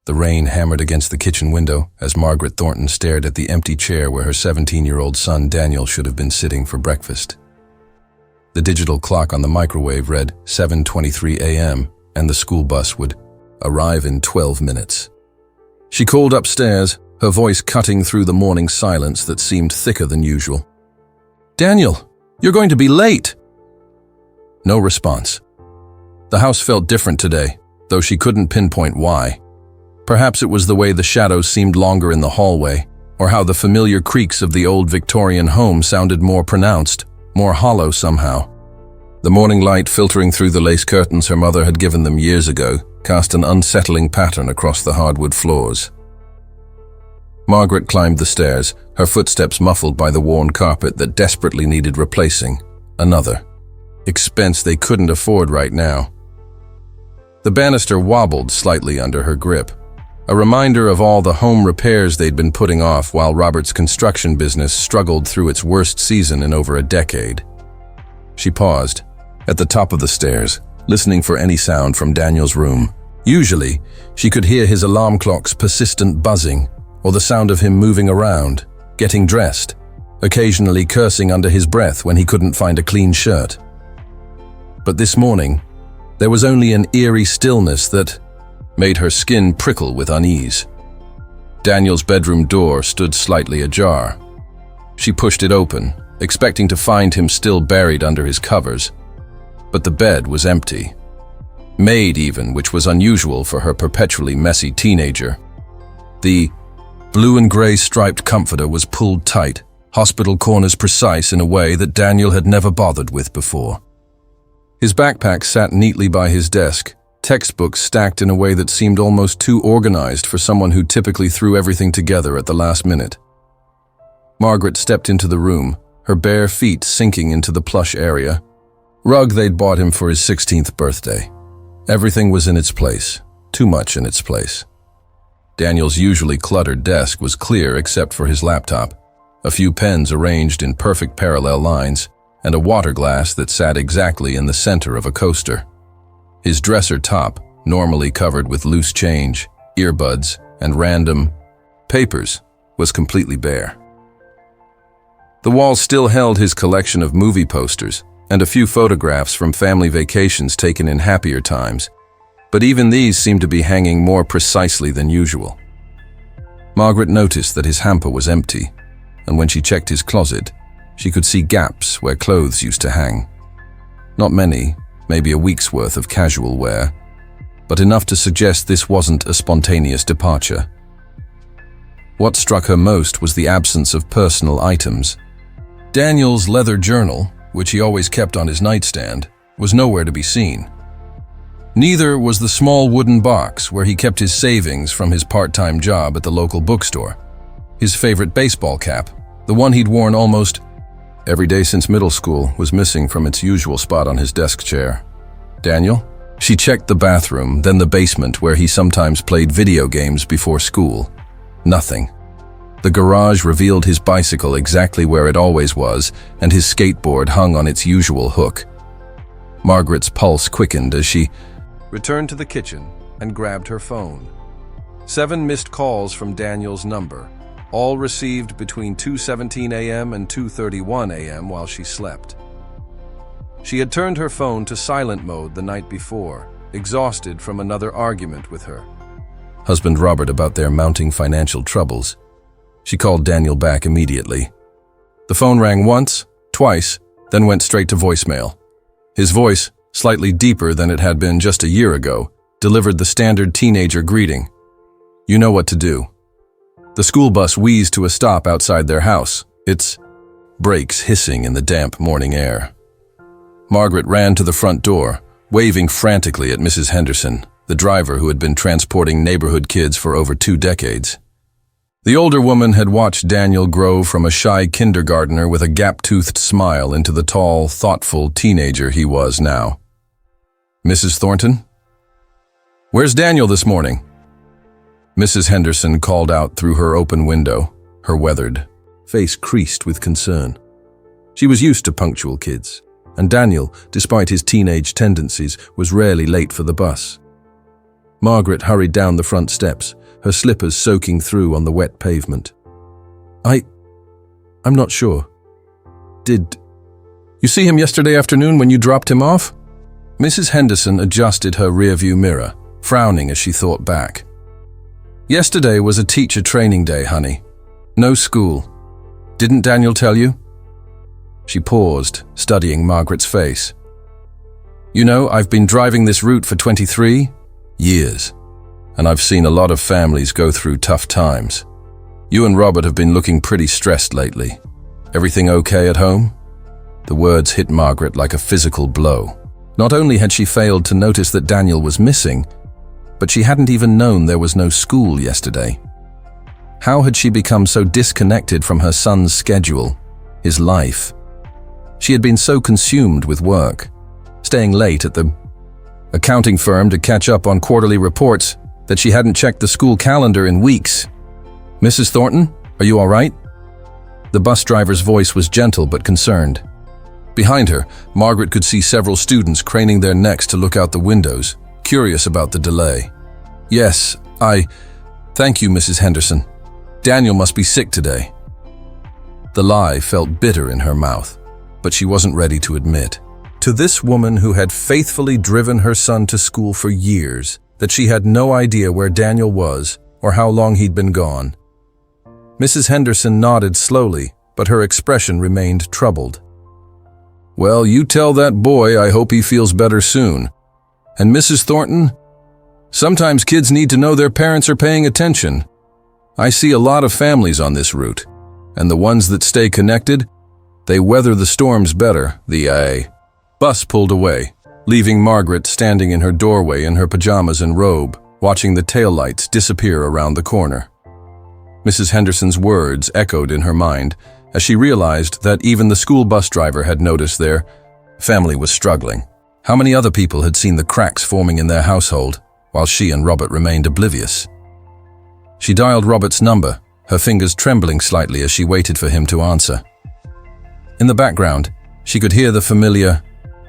The rain hammered against the kitchen window as Margaret Thornton stared at the empty chair where her 17-year-old son Daniel should have been sitting for breakfast. The digital clock on the microwave read 7:23 a.m. and the school bus would arrive in 12 minutes. She called upstairs, her voice cutting through the morning silence that seemed thicker than usual. "Daniel, you're going to be late!" No response. The house felt different today, though she couldn't pinpoint why. Perhaps it was the way the shadows seemed longer in the hallway, or how the familiar creaks of the old Victorian home sounded more pronounced, more hollow somehow. The morning light filtering through the lace curtains her mother had given them years ago cast an unsettling pattern across the hardwood floors. Margaret climbed the stairs, her footsteps muffled by the worn carpet that desperately needed replacing. Another expense they couldn't afford right now. The banister wobbled slightly under her grip, a reminder of all the home repairs they'd been putting off while Robert's construction business struggled through its worst season in over a decade. She paused, at the top of the stairs, listening for any sound from Daniel's room. Usually, she could hear his alarm clock's persistent buzzing, or the sound of him moving around, getting dressed, occasionally cursing under his breath when he couldn't find a clean shirt. But this morning, there was only an eerie stillness that made her skin prickle with unease. Daniel's bedroom door stood slightly ajar. She pushed it open, expecting to find him still buried under his covers. But the bed was empty. Made even, which was unusual for her perpetually messy teenager. The blue and gray striped comforter was pulled tight, hospital corners precise in a way that Daniel had never bothered with before. His backpack sat neatly by his desk, textbooks stacked in a way that seemed almost too organized for someone who typically threw everything together at the last minute. Margaret stepped into the room, her bare feet sinking into the plush area. Rug they'd bought him for his 16th birthday. Everything was in its place, too much in its place. Daniel's usually cluttered desk was clear except for his laptop, a few pens arranged in perfect parallel lines, and a water glass that sat exactly in the center of a coaster. His dresser top, normally covered with loose change, earbuds, and random papers, was completely bare. The wall still held his collection of movie posters and a few photographs from family vacations taken in happier times, but even these seemed to be hanging more precisely than usual. Margaret noticed that his hamper was empty, and when she checked his closet, she could see gaps where clothes used to hang. Not many, maybe a week's worth of casual wear, but enough to suggest this wasn't a spontaneous departure. What struck her most was the absence of personal items. Daniel's leather journal, which he always kept on his nightstand, was nowhere to be seen. Neither was the small wooden box where he kept his savings from his part-time job at the local bookstore. His favorite baseball cap, the one he'd worn almost every day since middle school, was missing from its usual spot on his desk chair. Daniel? She checked the bathroom, then the basement where he sometimes played video games before school. Nothing. The garage revealed his bicycle exactly where it always was, and his skateboard hung on its usual hook. Margaret's pulse quickened as she returned to the kitchen and grabbed her phone. 7 missed calls from Daniel's number, all received between 2:17 a.m. and 2:31 a.m. while she slept. She had turned her phone to silent mode the night before, exhausted from another argument with her husband Robert about their mounting financial troubles. She called Daniel back immediately. The phone rang once, twice, then went straight to voicemail. His voice, slightly deeper than it had been just a year ago, delivered the standard teenager greeting. "You know what to do." The school bus wheezed to a stop outside their house, its brakes hissing in the damp morning air. Margaret ran to the front door, waving frantically at Mrs. Henderson, the driver who had been transporting neighborhood kids for over 2 decades. The older woman had watched Daniel grow from a shy kindergartner with a gap-toothed smile into the tall, thoughtful teenager he was now. "Mrs. Thornton? Where's Daniel this morning?" Mrs. Henderson called out through her open window, her weathered face creased with concern. She was used to punctual kids, and Daniel, despite his teenage tendencies, was rarely late for the bus. Margaret hurried down the front steps, her slippers soaking through on the wet pavement. I'm not sure. Did you see him yesterday afternoon when you dropped him off? Mrs. Henderson adjusted her rearview mirror, frowning as she thought back. Yesterday was a teacher training day, honey. No school. Didn't Daniel tell you? She paused, studying Margaret's face. You know, I've been driving this route for 23 years, and I've seen a lot of families go through tough times. You and Robert have been looking pretty stressed lately. Everything okay at home? The words hit Margaret like a physical blow. Not only had she failed to notice that Daniel was missing, but she hadn't even known there was no school yesterday. How had she become so disconnected from her son's schedule, his life? She had been so consumed with work, staying late at the accounting firm to catch up on quarterly reports, that she hadn't checked the school calendar in weeks. Mrs. Thornton, are you all right? The bus driver's voice was gentle but concerned. Behind her, Margaret could see several students craning their necks to look out the windows, curious about the delay. Yes, thank you, Mrs. Henderson. Daniel must be sick today. The lie felt bitter in her mouth, but she wasn't ready to admit. To this woman who had faithfully driven her son to school for years, that she had no idea where Daniel was or how long he'd been gone. Mrs. Henderson nodded slowly, but her expression remained troubled. Well, you tell that boy I hope he feels better soon. And Mrs. Thornton, sometimes kids need to know their parents are paying attention. I see a lot of families on this route, and the ones that stay connected, they weather the storms better. The bus pulled away, leaving Margaret standing in her doorway in her pajamas and robe, watching the taillights disappear around the corner. Mrs. Henderson's words echoed in her mind as she realized that even the school bus driver had noticed their family was struggling. How many other people had seen the cracks forming in their household, while she and Robert remained oblivious? She dialed Robert's number, her fingers trembling slightly as she waited for him to answer. In the background, she could hear the familiar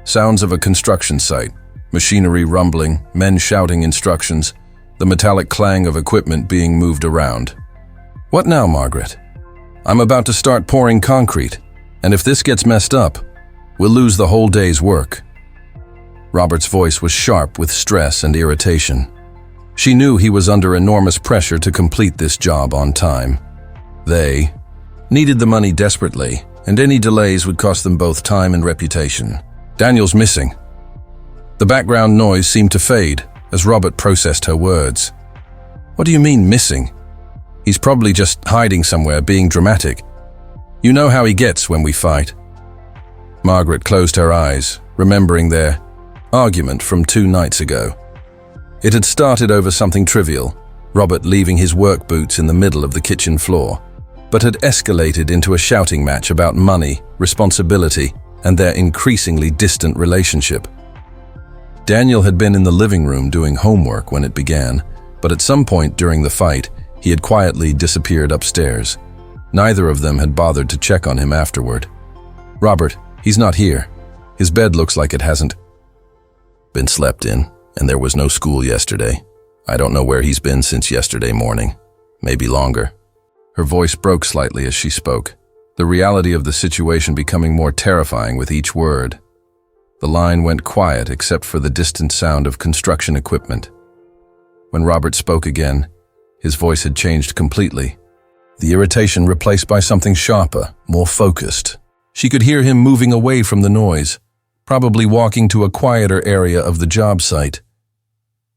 sounds of a construction site, machinery rumbling, men shouting instructions, the metallic clang of equipment being moved around. What now, Margaret? I'm about to start pouring concrete, and if this gets messed up, we'll lose the whole day's work. Robert's voice was sharp with stress and irritation. She knew he was under enormous pressure to complete this job on time. They needed the money desperately, and any delays would cost them both time and reputation. Daniel's missing. The background noise seemed to fade as Robert processed her words. What do you mean missing? He's probably just hiding somewhere, being dramatic. You know how he gets when we fight. Margaret closed her eyes, remembering their argument from 2 nights ago. It had started over something trivial, Robert leaving his work boots in the middle of the kitchen floor, but had escalated into a shouting match about money, responsibility, and their increasingly distant relationship. Daniel had been in the living room doing homework when it began, but at some point during the fight, he had quietly disappeared upstairs. Neither of them had bothered to check on him afterward. Robert, he's not here. His bed looks like it hasn't been slept in, and there was no school yesterday. I don't know where he's been since yesterday morning. Maybe longer. Her voice broke slightly as she spoke, the reality of the situation becoming more terrifying with each word. The line went quiet except for the distant sound of construction equipment. When Robert spoke again, his voice had changed completely, the irritation replaced by something sharper, more focused. She could hear him moving away from the noise, probably walking to a quieter area of the job site.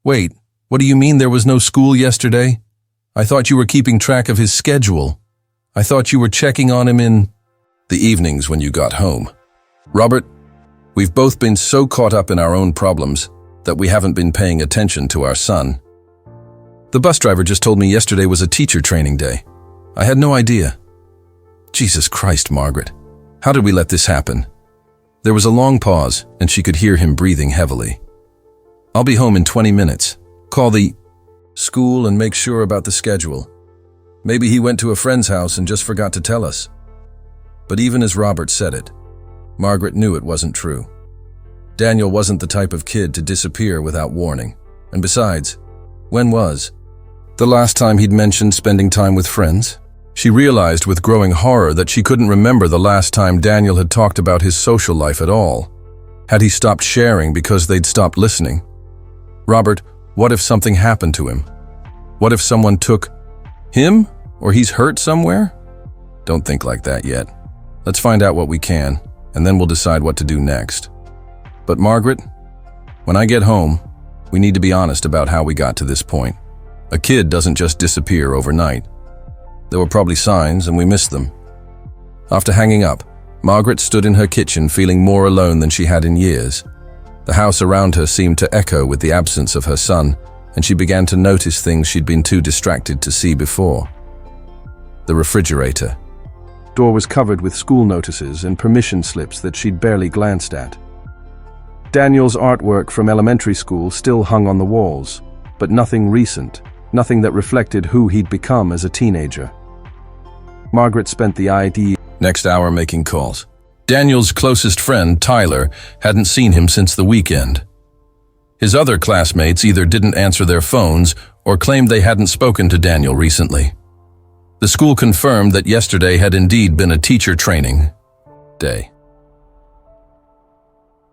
Wait, what do you mean there was no school yesterday? I thought you were keeping track of his schedule. I thought you were checking on him in the evenings when you got home. Robert, we've both been so caught up in our own problems that we haven't been paying attention to our son. The bus driver just told me yesterday was a teacher training day. I had no idea. Jesus Christ, Margaret. How did we let this happen? There was a long pause, and she could hear him breathing heavily. I'll be home in 20 minutes. Call the school and make sure about the schedule. Maybe he went to a friend's house and just forgot to tell us. But even as Robert said it, Margaret knew it wasn't true. Daniel wasn't the type of kid to disappear without warning. And besides, When was the last time he'd mentioned spending time with friends? She realized with growing horror that she couldn't remember the last time Daniel had talked about his social life at all. Had he stopped sharing because they'd stopped listening? Robert, what if something happened to him? What if someone took him? Or he's hurt somewhere? Don't think like that yet. Let's find out what we can, and then we'll decide what to do next. But Margaret, when I get home, we need to be honest about how we got to this point. A kid doesn't just disappear overnight. There were probably signs, and we missed them. After hanging up, Margaret stood in her kitchen feeling more alone than she had in years. The house around her seemed to echo with the absence of her son, and she began to notice things she'd been too distracted to see before. The refrigerator. Door was covered with school notices and permission slips that she'd barely glanced at. Daniel's artwork from elementary school still hung on the walls, but nothing recent, nothing that reflected who he'd become as a teenager. Margaret spent the next hour making calls. Daniel's closest friend, Tyler, hadn't seen him since the weekend. His other classmates either didn't answer their phones or claimed they hadn't spoken to Daniel recently. The school confirmed that yesterday had indeed been a teacher training day.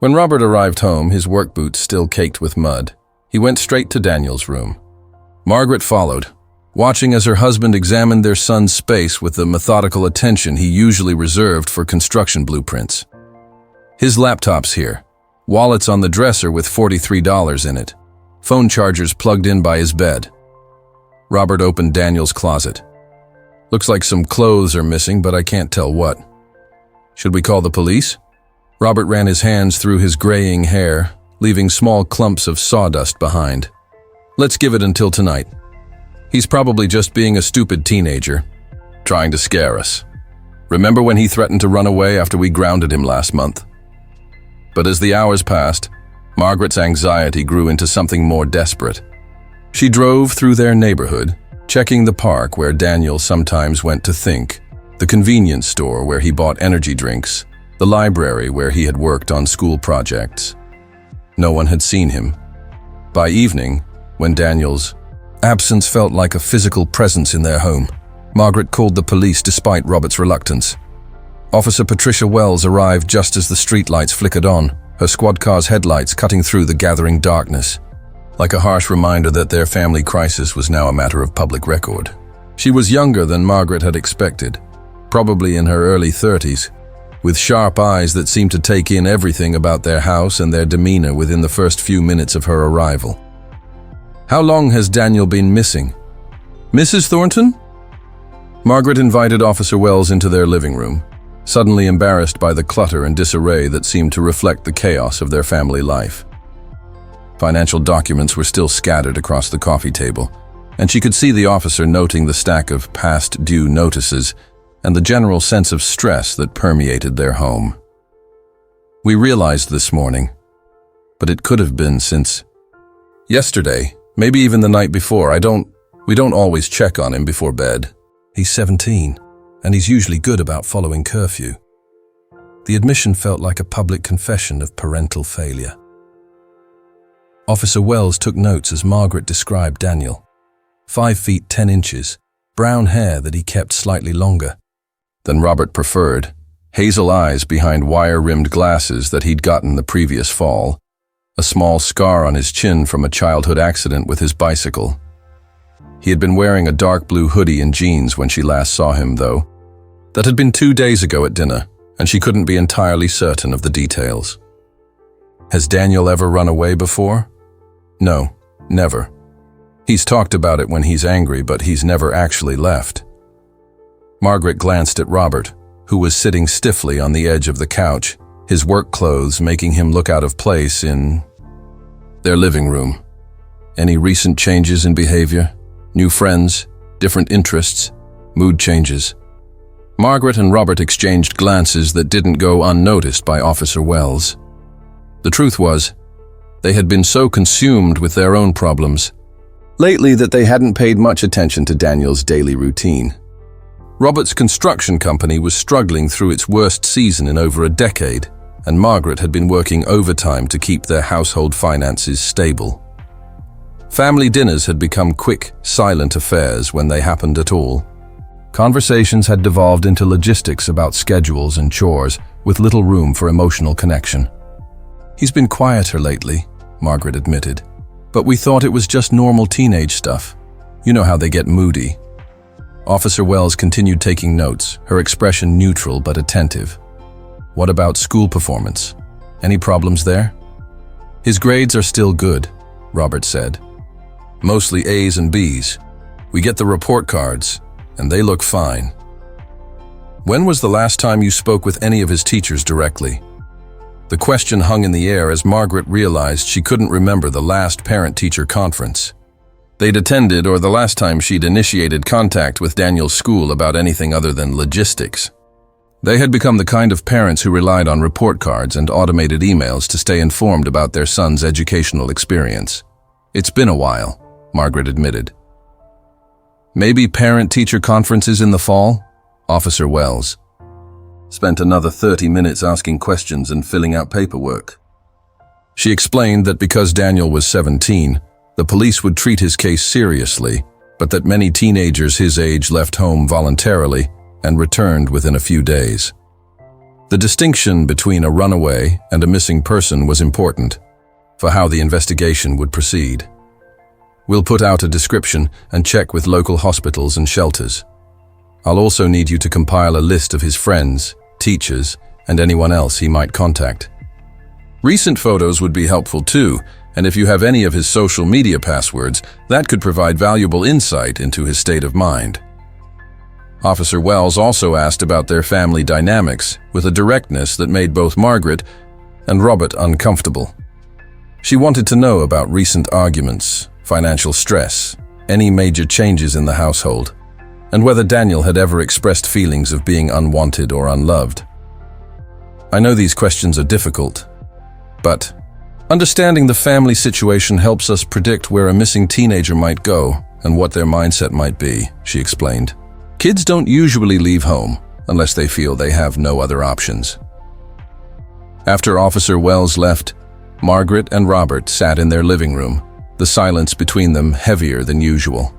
When Robert arrived home, his work boots still caked with mud, he went straight to Daniel's room. Margaret followed, watching as her husband examined their son's space with the methodical attention he usually reserved for construction blueprints. His laptop's here, wallets on the dresser with $43 in it, phone chargers plugged in by his bed. Robert opened Daniel's closet. Looks like some clothes are missing, but I can't tell what. Should we call the police? Robert ran his hands through his graying hair, leaving small clumps of sawdust behind. Let's give it until tonight. He's probably just being a stupid teenager, trying to scare us. Remember when he threatened to run away after we grounded him last month? But as the hours passed, Margaret's anxiety grew into something more desperate. She drove through their neighborhood, checking the park where Daniel sometimes went to think, the convenience store where he bought energy drinks, the library where he had worked on school projects. No one had seen him. By evening, when Daniel's absence felt like a physical presence in their home, Margaret called the police despite Robert's reluctance. Officer Patricia Wells arrived just as the streetlights flickered on, her squad car's headlights cutting through the gathering darkness, like a harsh reminder that their family crisis was now a matter of public record. She was younger than Margaret had expected, probably in her early 30s, with sharp eyes that seemed to take in everything about their house and their demeanor within the first few minutes of her arrival. How long has Daniel been missing? Mrs. Thornton? Margaret invited Officer Wells into their living room, suddenly embarrassed by the clutter and disarray that seemed to reflect the chaos of their family life. Financial documents were still scattered across the coffee table, and she could see the officer noting the stack of past due notices and the general sense of stress that permeated their home. We realized this morning, but it could have been since yesterday, maybe even the night before. We don't always check on him before bed. He's 17, and he's usually good about following curfew. The admission felt like a public confession of parental failure. Officer Wells took notes as Margaret described Daniel. 5 feet 10 inches, brown hair that he kept slightly longer than Robert preferred, hazel eyes behind wire-rimmed glasses that he'd gotten the previous fall, a small scar on his chin from a childhood accident with his bicycle. He had been wearing a dark blue hoodie and jeans when she last saw him, though. That had been 2 days ago at dinner, and she couldn't be entirely certain of the details. Has Daniel ever run away before? No, never. He's talked about it when he's angry, but he's never actually left. Margaret glanced at Robert, who was sitting stiffly on the edge of the couch, his work clothes making him look out of place in their living room. Any recent changes in behavior? New friends? Different interests? Mood changes? Margaret and Robert exchanged glances that didn't go unnoticed by Officer Wells. The truth was, they had been so consumed with their own problems lately that they hadn't paid much attention to Daniel's daily routine. Robert's construction company was struggling through its worst season in over a decade, and Margaret had been working overtime to keep their household finances stable. Family dinners had become quick, silent affairs when they happened at all. Conversations had devolved into logistics about schedules and chores, with little room for emotional connection. "He's been quieter lately," Margaret admitted. "But we thought it was just normal teenage stuff. You know how they get moody." Officer Wells continued taking notes, her expression neutral but attentive. "What about school performance? Any problems there?" "His grades are still good," Robert said. "Mostly A's and B's. We get the report cards, and they look fine." "When was the last time you spoke with any of his teachers directly?" The question hung in the air as Margaret realized she couldn't remember the last parent-teacher conference they'd attended or the last time she'd initiated contact with Daniel's school about anything other than logistics. They had become the kind of parents who relied on report cards and automated emails to stay informed about their son's educational experience. "It's been a while," Margaret admitted. "Maybe parent-teacher conferences in the fall?" Officer Wells spent another 30 minutes asking questions and filling out paperwork. She explained that because Daniel was 17, the police would treat his case seriously, but that many teenagers his age left home voluntarily and returned within a few days. The distinction between a runaway and a missing person was important for how the investigation would proceed. "We'll put out a description and check with local hospitals and shelters. I'll also need you to compile a list of his friends, teachers, and anyone else he might contact. Recent photos would be helpful too, and if you have any of his social media passwords, that could provide valuable insight into his state of mind." Officer Wells also asked about their family dynamics with a directness that made both Margaret and Robert uncomfortable. She wanted to know about recent arguments, financial stress, any major changes in the household, and whether Daniel had ever expressed feelings of being unwanted or unloved. "I know these questions are difficult, but understanding the family situation helps us predict where a missing teenager might go and what their mindset might be," she explained. "Kids don't usually leave home unless they feel they have no other options." After Officer Wells left, Margaret and Robert sat in their living room, the silence between them heavier than usual.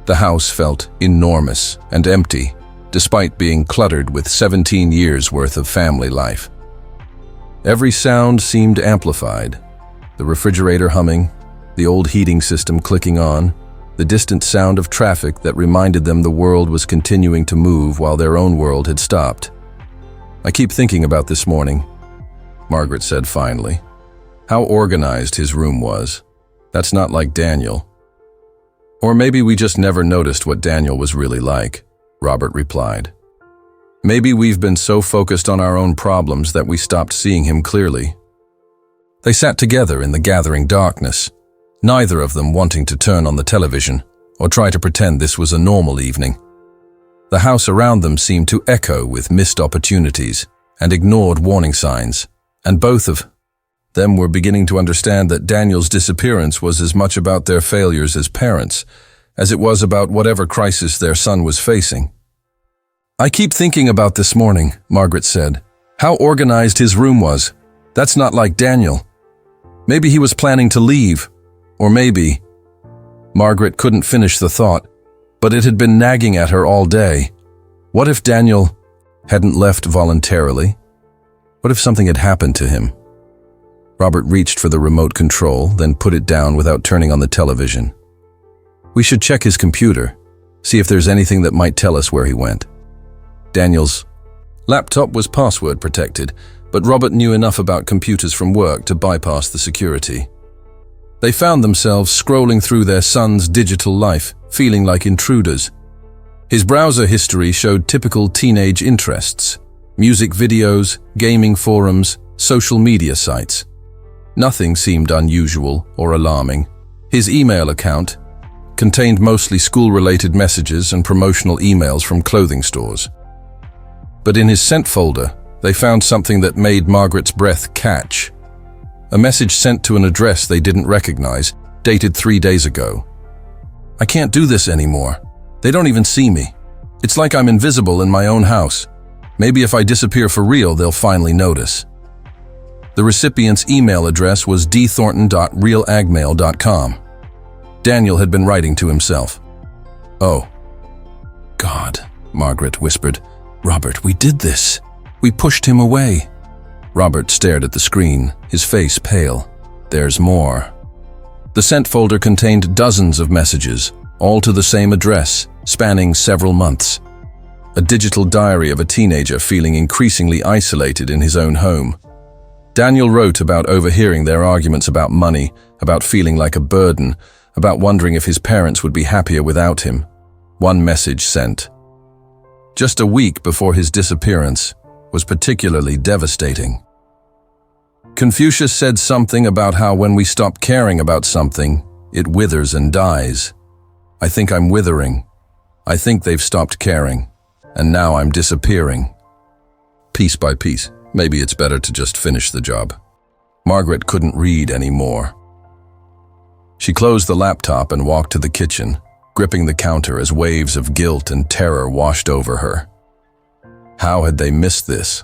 The house felt enormous and empty, despite being cluttered with 17 years' worth of family life. Every sound seemed amplified: the refrigerator humming, the old heating system clicking on, the distant sound of traffic that reminded them the world was continuing to move while their own world had stopped. "I keep thinking about this morning," Margaret said finally. "How organized his room was. That's not like Daniel." "Or maybe we just never noticed what Daniel was really like," Robert replied. "Maybe we've been so focused on our own problems that we stopped seeing him clearly." They sat together in the gathering darkness, neither of them wanting to turn on the television or try to pretend this was a normal evening. The house around them seemed to echo with missed opportunities and ignored warning signs, and both of them were beginning to understand that Daniel's disappearance was as much about their failures as parents as it was about whatever crisis their son was facing. "I keep thinking about this morning," Margaret said. "How organized his room was. That's not like Daniel. Maybe he was planning to leave, or maybe—" Margaret couldn't finish the thought, but it had been nagging at her all day. What if Daniel hadn't left voluntarily? What if something had happened to him? Robert reached for the remote control, then put it down without turning on the television. "We should check his computer, see if there's anything that might tell us where he went." Daniel's laptop was password protected, but Robert knew enough about computers from work to bypass the security. They found themselves scrolling through their son's digital life, feeling like intruders. His browser history showed typical teenage interests: music videos, gaming forums, social media sites. Nothing seemed unusual or alarming. His email account contained mostly school-related messages and promotional emails from clothing stores. But in his sent folder, they found something that made Margaret's breath catch. A message sent to an address they didn't recognize, dated 3 days ago. "I can't do this anymore. They don't even see me. It's like I'm invisible in my own house. Maybe if I disappear for real, they'll finally notice." The recipient's email address was dthornton.realagmail.com. Daniel had been writing to himself. "Oh, God," Margaret whispered. "Robert, we did this. We pushed him away." Robert stared at the screen, his face pale. "There's more." The sent folder contained dozens of messages, all to the same address, spanning several months. A digital diary of a teenager feeling increasingly isolated in his own home. Daniel wrote about overhearing their arguments about money, about feeling like a burden, about wondering if his parents would be happier without him. One message sent, just a week before his disappearance, was particularly devastating. Confucius said something about how when we stop caring about something, it withers and dies. I think I'm withering. I think they've stopped caring, and now I'm disappearing. Piece by piece, maybe it's better to just finish the job. Margaret couldn't read anymore. She closed the laptop and walked to the kitchen, gripping the counter as waves of guilt and terror washed over her. How had they missed this?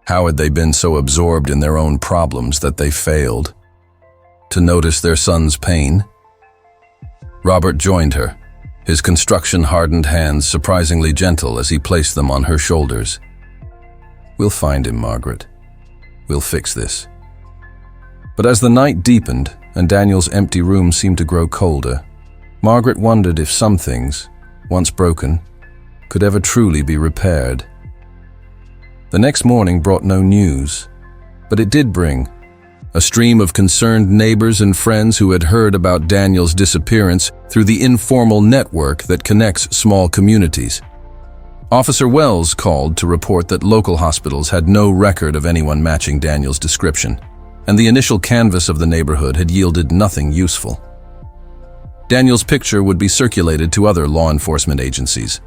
How had they been so absorbed in their own problems that they failed to notice their son's pain? Robert joined her, his construction-hardened hands surprisingly gentle as he placed them on her shoulders. "We'll find him, Margaret. We'll fix this." But as the night deepened and Daniel's empty room seemed to grow colder, Margaret wondered if some things, once broken, could ever truly be repaired. The next morning brought no news, but it did bring a stream of concerned neighbors and friends who had heard about Daniel's disappearance through the informal network that connects small communities. Officer Wells called to report that local hospitals had no record of anyone matching Daniel's description, and the initial canvass of the neighborhood had yielded nothing useful. Daniel's picture would be circulated to other law enforcement agencies,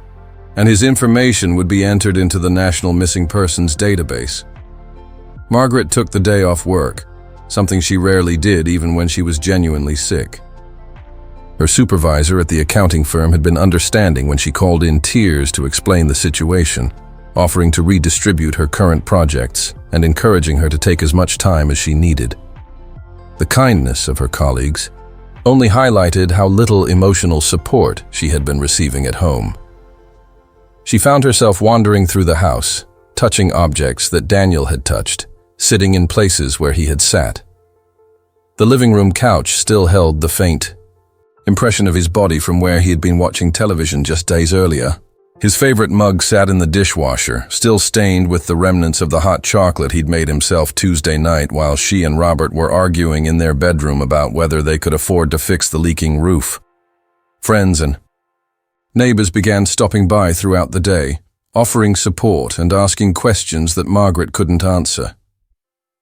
and his information would be entered into the National Missing Persons database. Margaret took the day off work, something she rarely did even when she was genuinely sick. Her supervisor at the accounting firm had been understanding when she called in tears to explain the situation, offering to redistribute her current projects and encouraging her to take as much time as she needed. The kindness of her colleagues only highlighted how little emotional support she had been receiving at home. She found herself wandering through the house, touching objects that Daniel had touched, sitting in places where he had sat. The living room couch still held the faint impression of his body from where he had been watching television just days earlier. His favorite mug sat in the dishwasher, still stained with the remnants of the hot chocolate he'd made himself Tuesday night while she and Robert were arguing in their bedroom about whether they could afford to fix the leaking roof. Friends and neighbors began stopping by throughout the day, offering support and asking questions that Margaret couldn't answer.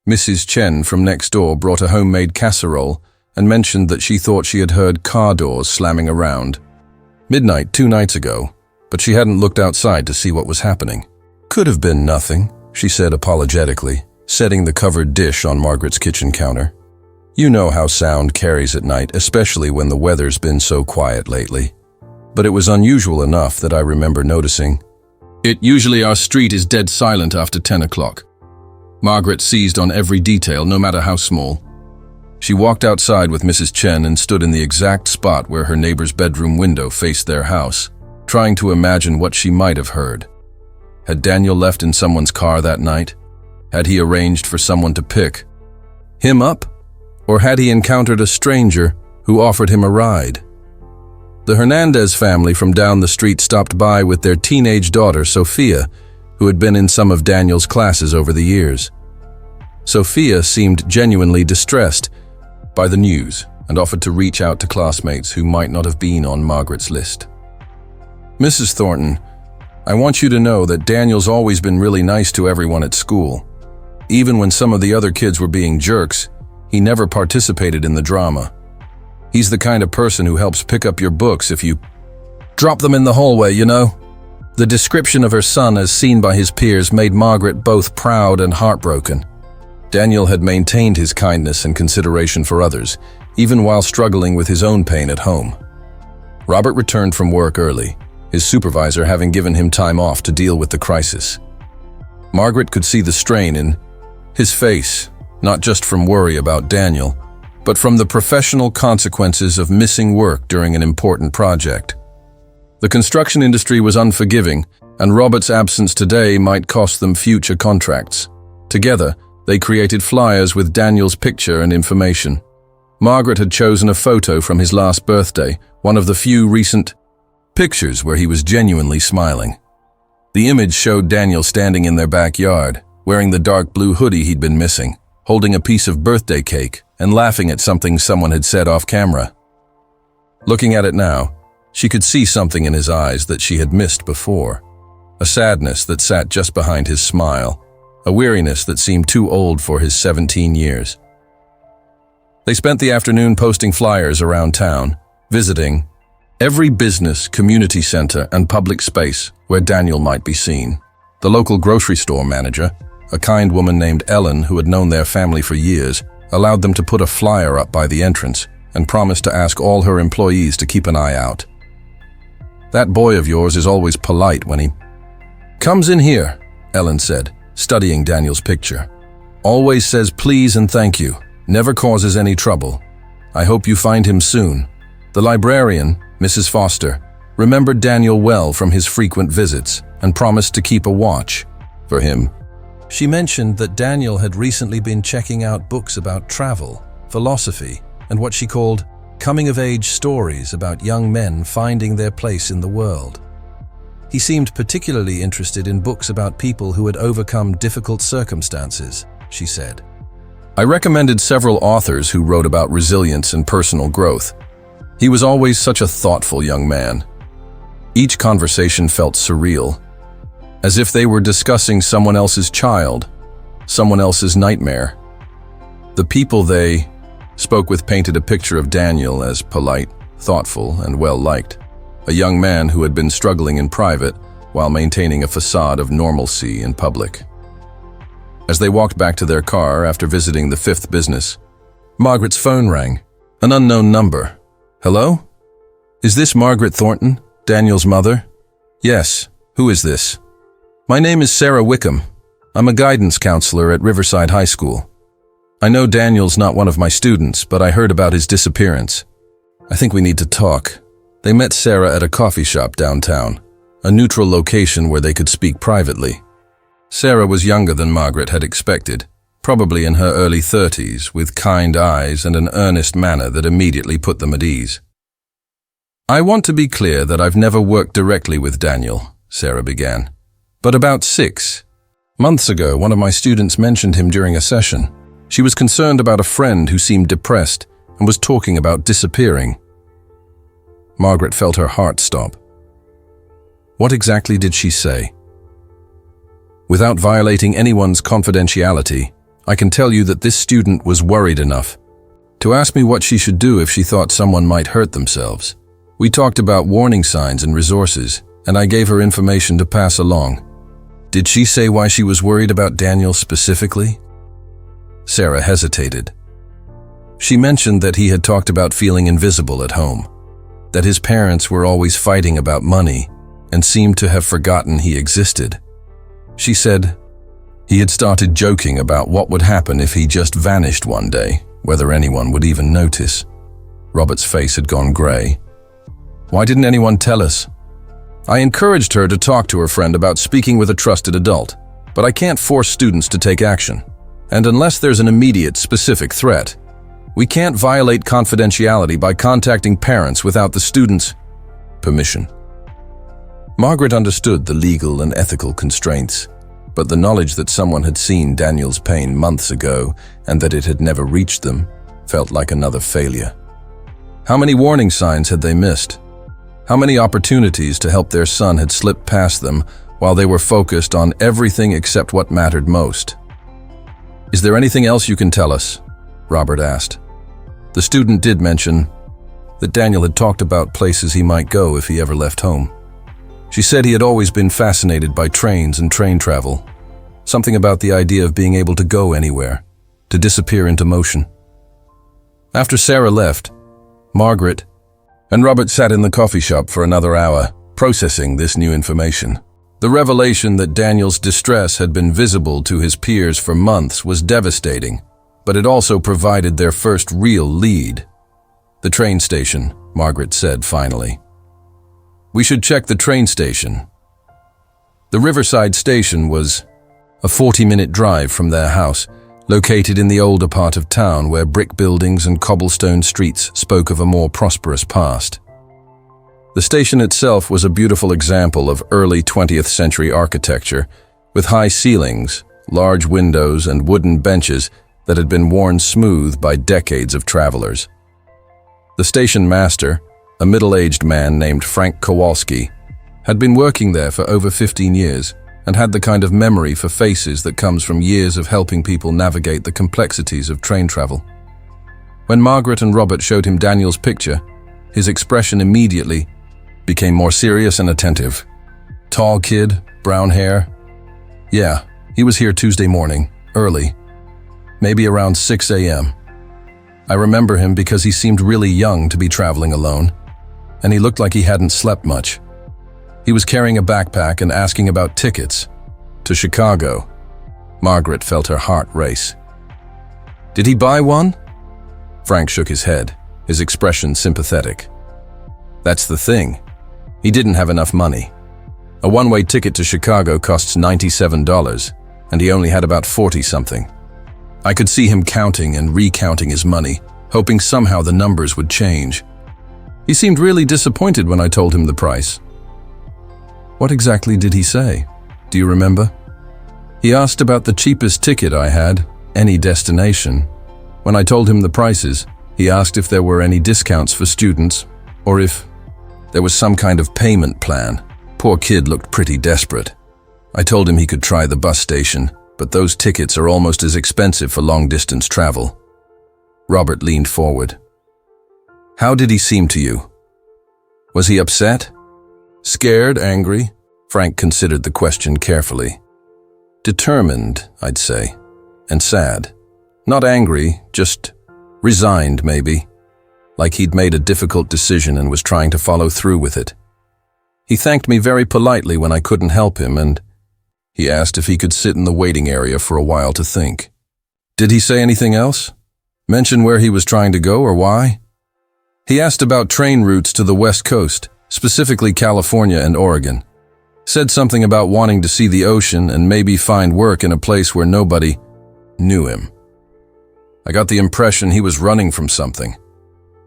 Mrs. Chen from next door brought a homemade casserole and mentioned that she thought she had heard car doors slamming around midnight 2 nights ago, but she hadn't looked outside to see what was happening. "Could have been nothing," she said apologetically, setting the covered dish on Margaret's kitchen counter. "You know how sound carries at night, especially when the weather's been so quiet lately. But it was unusual enough that I remember noticing. Usually our street is dead silent after 10 o'clock. Margaret seized on every detail, no matter how small. She walked outside with Mrs. Chen and stood in the exact spot where her neighbor's bedroom window faced their house, trying to imagine what she might have heard. Had Daniel left in someone's car that night? Had he arranged for someone to pick him up? Or had he encountered a stranger who offered him a ride? The Hernandez family from down the street stopped by with their teenage daughter, Sophia, who had been in some of Daniel's classes over the years. Sophia seemed genuinely distressed by the news and offered to reach out to classmates who might not have been on Margaret's list. "Mrs. Thornton, I want you to know that Daniel's always been really nice to everyone at school. Even when some of the other kids were being jerks, he never participated in the drama. He's the kind of person who helps pick up your books if you drop them in the hallway, you know." The description of her son as seen by his peers made Margaret both proud and heartbroken. Daniel had maintained his kindness and consideration for others, even while struggling with his own pain at home. Robert returned from work early, his supervisor having given him time off to deal with the crisis. Margaret could see the strain in his face, not just from worry about Daniel, but from the professional consequences of missing work during an important project. The construction industry was unforgiving, and Robert's absence today might cost them future contracts. Together, they created flyers with Daniel's picture and information. Margaret had chosen a photo from his last birthday, one of the few recent pictures where he was genuinely smiling. The image showed Daniel standing in their backyard, wearing the dark blue hoodie he'd been missing, holding a piece of birthday cake and laughing at something someone had said off camera. Looking at it now, she could see something in his eyes that she had missed before. A sadness that sat just behind his smile, a weariness that seemed too old for his 17 years. They spent the afternoon posting flyers around town, visiting every business, community center, and public space where Daniel might be seen. The local grocery store manager, a kind woman named Ellen who had known their family for years, allowed them to put a flyer up by the entrance and promised to ask all her employees to keep an eye out. "That boy of yours is always polite when he comes in here," Ellen said, studying Daniel's picture. "Always says please and thank you, never causes any trouble. I hope you find him soon." The librarian, Mrs. Foster, remembered Daniel well from his frequent visits and promised to keep a watch for him. She mentioned that Daniel had recently been checking out books about travel, philosophy, and what she called coming-of-age stories about young men finding their place in the world. He seemed particularly interested in books about people who had overcome difficult circumstances, she said. I recommended several authors who wrote about resilience and personal growth. He was always such a thoughtful young man. Each conversation felt surreal, as if they were discussing someone else's child, someone else's nightmare. The people they spoke with painted a picture of Daniel as polite, thoughtful, and well-liked, a young man who had been struggling in private while maintaining a facade of normalcy in public. As they walked back to their car after visiting the fifth business, Margaret's phone rang. An unknown number. "Hello? Is this Margaret Thornton, Daniel's mother?" "Yes. Who is this?" "My name is Sarah Wickham. I'm a guidance counselor at Riverside High School. I know Daniel's not one of my students, but I heard about his disappearance. I think we need to talk." They met Sarah at a coffee shop downtown, a neutral location where they could speak privately. Sarah was younger than Margaret had expected, probably in her early 30s, with kind eyes and an earnest manner that immediately put them at ease. "I want to be clear that I've never worked directly with Daniel," Sarah began. "But about 6 months ago, one of my students mentioned him during a session. She was concerned about a friend who seemed depressed and was talking about disappearing." Margaret felt her heart stop. What exactly did she say? "Without violating anyone's confidentiality, I can tell you that this student was worried enough to ask me what she should do if she thought someone might hurt themselves. We talked about warning signs and resources, and I gave her information to pass along." "Did she say why she was worried about Daniel specifically?" Sarah hesitated. She mentioned that he had talked about feeling invisible at home, that his parents were always fighting about money and seemed to have forgotten he existed. She said he had started joking about what would happen if he just vanished one day, whether anyone would even notice. Robert's face had gone gray. "Why didn't anyone tell us?" "I encouraged her to talk to her friend about speaking with a trusted adult, but I can't force students to take action. And unless there's an immediate, specific threat, we can't violate confidentiality by contacting parents without the students' permission." Margaret understood the legal and ethical constraints, but the knowledge that someone had seen Daniel's pain months ago and that it had never reached them felt like another failure. How many warning signs had they missed? How many opportunities to help their son had slipped past them while they were focused on everything except what mattered most? "Is there anything else you can tell us?" Robert asked. The student did mention that Daniel had talked about places he might go if he ever left home. She said he had always been fascinated by trains and train travel, something about the idea of being able to go anywhere, to disappear into motion. After Sarah left, Margaret and Robert sat in the coffee shop for another hour, processing this new information. The revelation that Daniel's distress had been visible to his peers for months was devastating, but it also provided their first real lead. "The train station," Margaret said finally. "We should check the train station." The Riverside station was a 40-minute drive from their house, located in the older part of town where brick buildings and cobblestone streets spoke of a more prosperous past. The station itself was a beautiful example of early 20th century architecture, with high ceilings, large windows, and wooden benches that had been worn smooth by decades of travelers. The station master, a middle-aged man named Frank Kowalski, had been working there for over 15 years and had the kind of memory for faces that comes from years of helping people navigate the complexities of train travel. When Margaret and Robert showed him Daniel's picture, his expression immediately became more serious and attentive. "Tall kid, brown hair. Yeah, he was here Tuesday morning, early, maybe around 6 a.m. I remember him because he seemed really young to be traveling alone, and he looked like he hadn't slept much. He was carrying a backpack and asking about tickets to Chicago." Margaret felt her heart race. "Did he buy one?" Frank shook his head, his expression sympathetic. "That's the thing. He didn't have enough money. A one-way ticket to Chicago costs $97, and he only had about 40-something. I could see him counting and recounting his money, hoping somehow the numbers would change. He seemed really disappointed when I told him the price." "What exactly did he say? Do you remember?" "He asked about the cheapest ticket I had, any destination. When I told him the prices, he asked if there were any discounts for students, or if there was some kind of payment plan. Poor kid looked pretty desperate. I told him he could try the bus station, but those tickets are almost as expensive for long-distance travel." Robert leaned forward. "How did he seem to you? Was he upset? Scared, angry?" Frank considered the question carefully. "Determined, I'd say, and sad. Not angry, just resigned maybe, like he'd made a difficult decision and was trying to follow through with it. He thanked me very politely when I couldn't help him, and he asked if he could sit in the waiting area for a while to think." "Did he say anything else? Mention where he was trying to go or why?" "He asked about train routes to the West Coast, specifically California and Oregon. Said something about wanting to see the ocean and maybe find work in a place where nobody knew him. I got the impression he was running from something,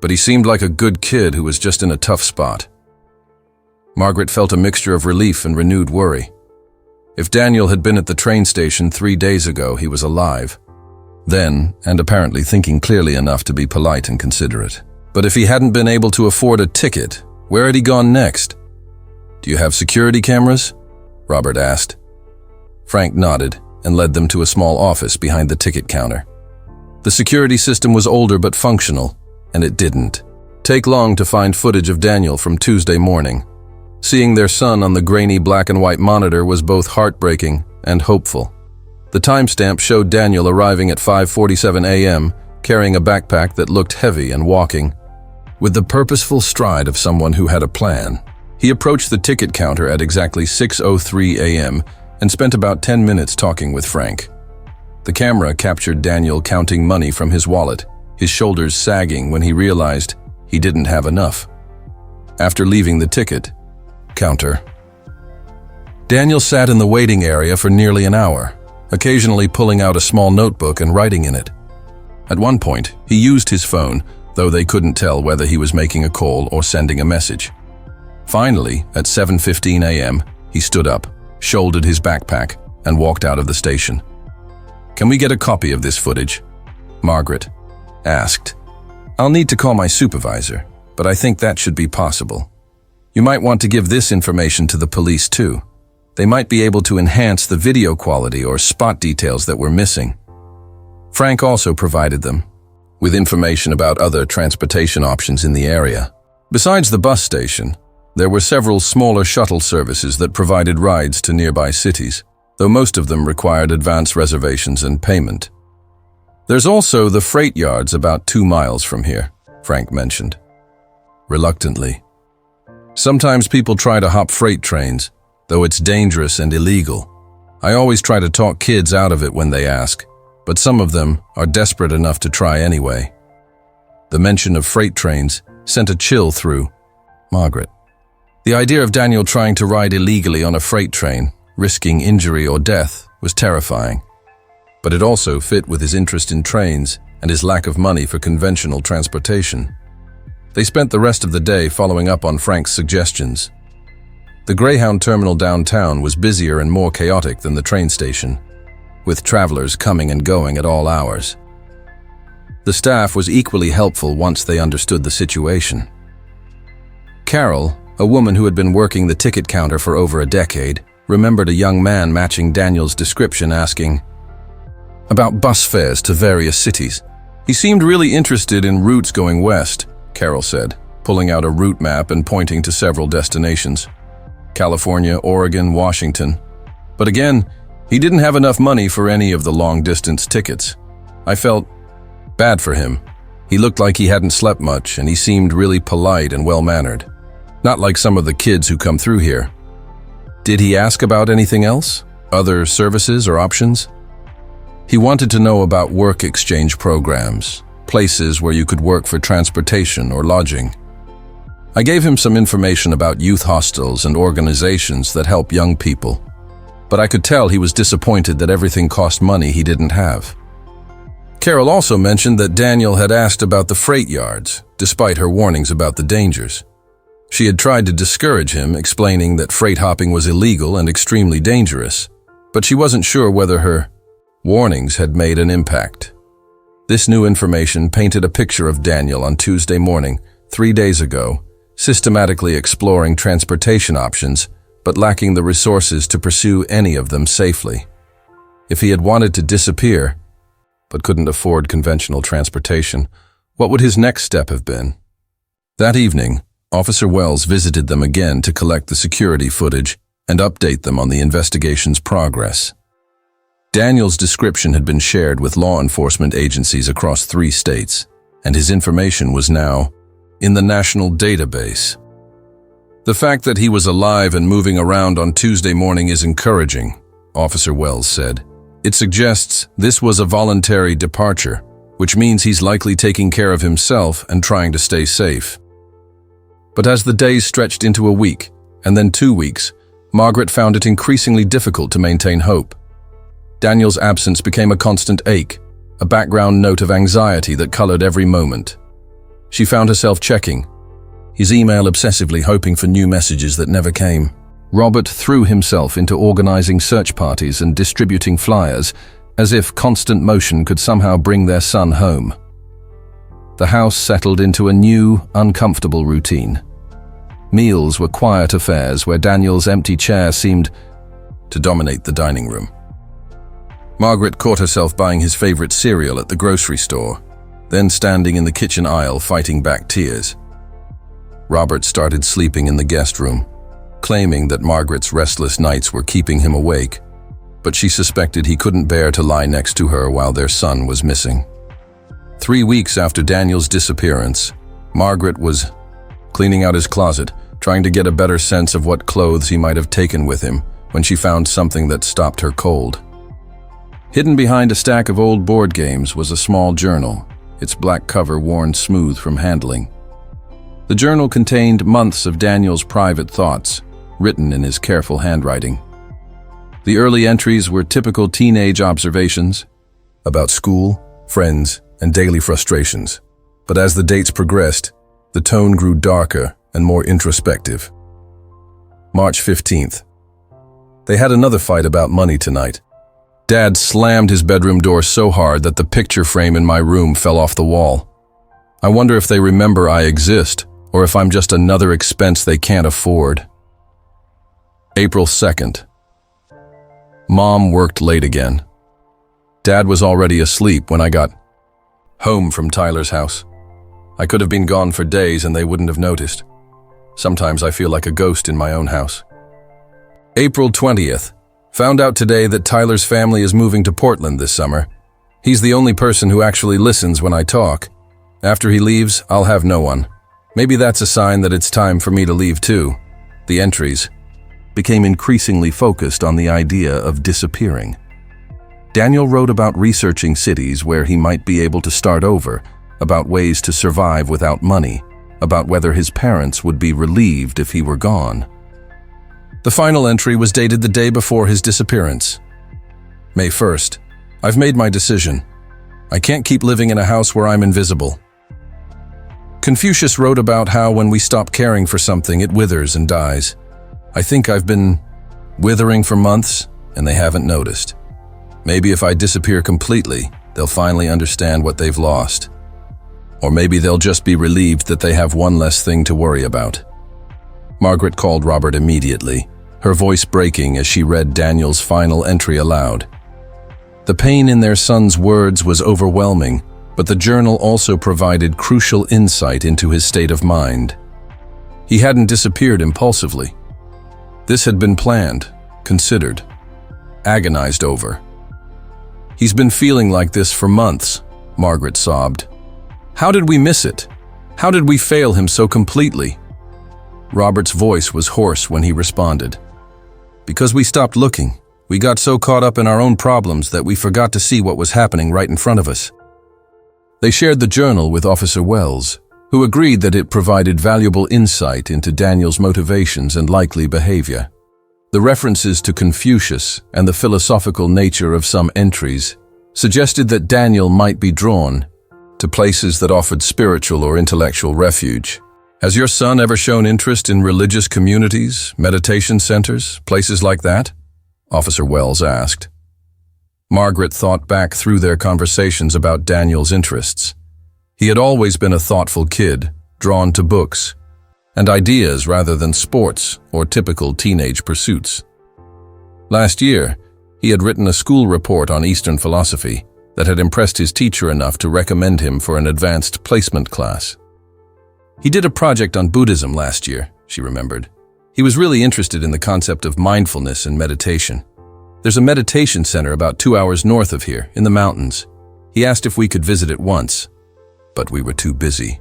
but he seemed like a good kid who was just in a tough spot." Margaret felt a mixture of relief and renewed worry. If Daniel had been at the train station 3 days ago, he was alive. Then, and apparently thinking clearly enough to be polite and considerate. But if he hadn't been able to afford a ticket, where had he gone next? "Do you have security cameras?" Robert asked. Frank nodded and led them to a small office behind the ticket counter. The security system was older but functional, and it didn't take long to find footage of Daniel from Tuesday morning. Seeing their son on the grainy black and white monitor was both heartbreaking and hopeful. The timestamp showed Daniel arriving at 5:47 a.m., carrying a backpack that looked heavy and walking with the purposeful stride of someone who had a plan. He approached the ticket counter at exactly 6:03 a.m. and spent about 10 minutes talking with Frank. The camera captured Daniel counting money from his wallet, his shoulders sagging when he realized he didn't have enough. After leaving the ticket counter, Daniel sat in the waiting area for nearly an hour, occasionally pulling out a small notebook and writing in it. At one point, he used his phone, though they couldn't tell whether he was making a call or sending a message. Finally, at 7:15 a.m., he stood up, shouldered his backpack, and walked out of the station. "Can we get a copy of this footage?" Margaret asked. "I'll need to call my supervisor, but I think that should be possible. You might want to give this information to the police too. They might be able to enhance the video quality or spot details that were missing." Frank also provided them with information about other transportation options in the area. Besides the bus station, there were several smaller shuttle services that provided rides to nearby cities, though most of them required advance reservations and payment. "There's also the freight yards about 2 miles from here," Frank mentioned, reluctantly. "Sometimes people try to hop freight trains, though it's dangerous and illegal. I always try to talk kids out of it when they ask. but some of them are desperate enough to try anyway. The mention of freight trains sent a chill through Margaret. The idea of Daniel trying to ride illegally on a freight train, risking injury or death, was terrifying. But it also fit with his interest in trains and his lack of money for conventional transportation. They spent the rest of the day following up on Frank's suggestions. The Greyhound terminal downtown was busier and more chaotic than the train station, with travelers coming and going at all hours. The staff was equally helpful once they understood the situation. Carol, a woman who had been working the ticket counter for over a decade, remembered a young man matching Daniel's description asking about bus fares to various cities. He seemed really interested in routes going west, Carol said, pulling out a route map and pointing to several destinations. California, Oregon, Washington. But again, he didn't have enough money for any of the long-distance tickets. I felt bad for him. He looked like he hadn't slept much, and he seemed really polite and well-mannered. Not like some of the kids who come through here. Did he ask about anything else? Other services or options? He wanted to know about work exchange programs, places where you could work for transportation or lodging. I gave him some information about youth hostels and organizations that help young people, but I could tell he was disappointed that everything cost money he didn't have. Carol also mentioned that Daniel had asked about the freight yards, despite her warnings about the dangers. She had tried to discourage him, explaining that freight hopping was illegal and extremely dangerous, but she wasn't sure whether her warnings had made an impact. This new information painted a picture of Daniel on Tuesday morning, 3 days ago, systematically exploring transportation options, but lacking the resources to pursue any of them safely. If he had wanted to disappear, but couldn't afford conventional transportation, what would his next step have been? That evening, Officer Wells visited them again to collect the security footage and update them on the investigation's progress. Daniel's description had been shared with law enforcement agencies across 3 states, and his information was now in the national database. The fact that he was alive and moving around on Tuesday morning is encouraging, Officer Wells said. It suggests this was a voluntary departure, which means he's likely taking care of himself and trying to stay safe. But as the days stretched into a week, and then 2 weeks, Margaret found it increasingly difficult to maintain hope. Daniel's absence became a constant ache, a background note of anxiety that colored every moment. She found herself checking his email obsessively, hoping for new messages that never came. Robert threw himself into organizing search parties and distributing flyers, as if constant motion could somehow bring their son home. The house settled into a new, uncomfortable routine. Meals were quiet affairs where Daniel's empty chair seemed to dominate the dining room. Margaret caught herself buying his favorite cereal at the grocery store, then standing in the kitchen aisle fighting back tears. Robert started sleeping in the guest room, claiming that Margaret's restless nights were keeping him awake, but she suspected he couldn't bear to lie next to her while their son was missing. 3 weeks after Daniel's disappearance, Margaret was cleaning out his closet, trying to get a better sense of what clothes he might have taken with him when she found something that stopped her cold. Hidden behind a stack of old board games was a small journal, its black cover worn smooth from handling. The journal contained months of Daniel's private thoughts, written in his careful handwriting. The early entries were typical teenage observations about school, friends, and daily frustrations. But as the dates progressed, the tone grew darker and more introspective. March 15th. They had another fight about money tonight. Dad slammed his bedroom door so hard that the picture frame in my room fell off the wall. I wonder if they remember I exist, or if I'm just another expense they can't afford. April 2nd. Mom worked late again. Dad was already asleep when I got home from Tyler's house. I could have been gone for days and they wouldn't have noticed. Sometimes I feel like a ghost in my own house. April 20th. Found out today that Tyler's family is moving to Portland this summer. He's the only person who actually listens when I talk. After he leaves, I'll have no one. Maybe that's a sign that it's time for me to leave too. The entries became increasingly focused on the idea of disappearing. Daniel wrote about researching cities where he might be able to start over, about ways to survive without money, about whether his parents would be relieved if he were gone. The final entry was dated the day before his disappearance. May 1st. I've made my decision. I can't keep living in a house where I'm invisible. Confucius wrote about how when we stop caring for something, it withers and dies. I think I've been withering for months, and they haven't noticed. Maybe if I disappear completely, they'll finally understand what they've lost. Or maybe they'll just be relieved that they have one less thing to worry about. Margaret called Robert immediately, her voice breaking as she read Daniel's final entry aloud. The pain in their son's words was overwhelming, but the journal also provided crucial insight into his state of mind. He hadn't disappeared impulsively. This had been planned, considered, agonized over. He's been feeling like this for months, Margaret sobbed. How did we miss it? How did we fail him so completely? Robert's voice was hoarse when he responded. Because we stopped looking. We got so caught up in our own problems that we forgot to see what was happening right in front of us. They shared the journal with Officer Wells, who agreed that it provided valuable insight into Daniel's motivations and likely behavior. The references to Confucius and the philosophical nature of some entries suggested that Daniel might be drawn to places that offered spiritual or intellectual refuge. Has your son ever shown interest in religious communities, meditation centers, places like that? Officer Wells asked. Margaret thought back through their conversations about Daniel's interests. He had always been a thoughtful kid, drawn to books and ideas rather than sports or typical teenage pursuits. Last year, he had written a school report on Eastern philosophy that had impressed his teacher enough to recommend him for an advanced placement class. He did a project on Buddhism last year, she remembered. He was really interested in the concept of mindfulness and meditation. There's a meditation center about 2 hours north of here, in the mountains. He asked if we could visit it once, but we were too busy.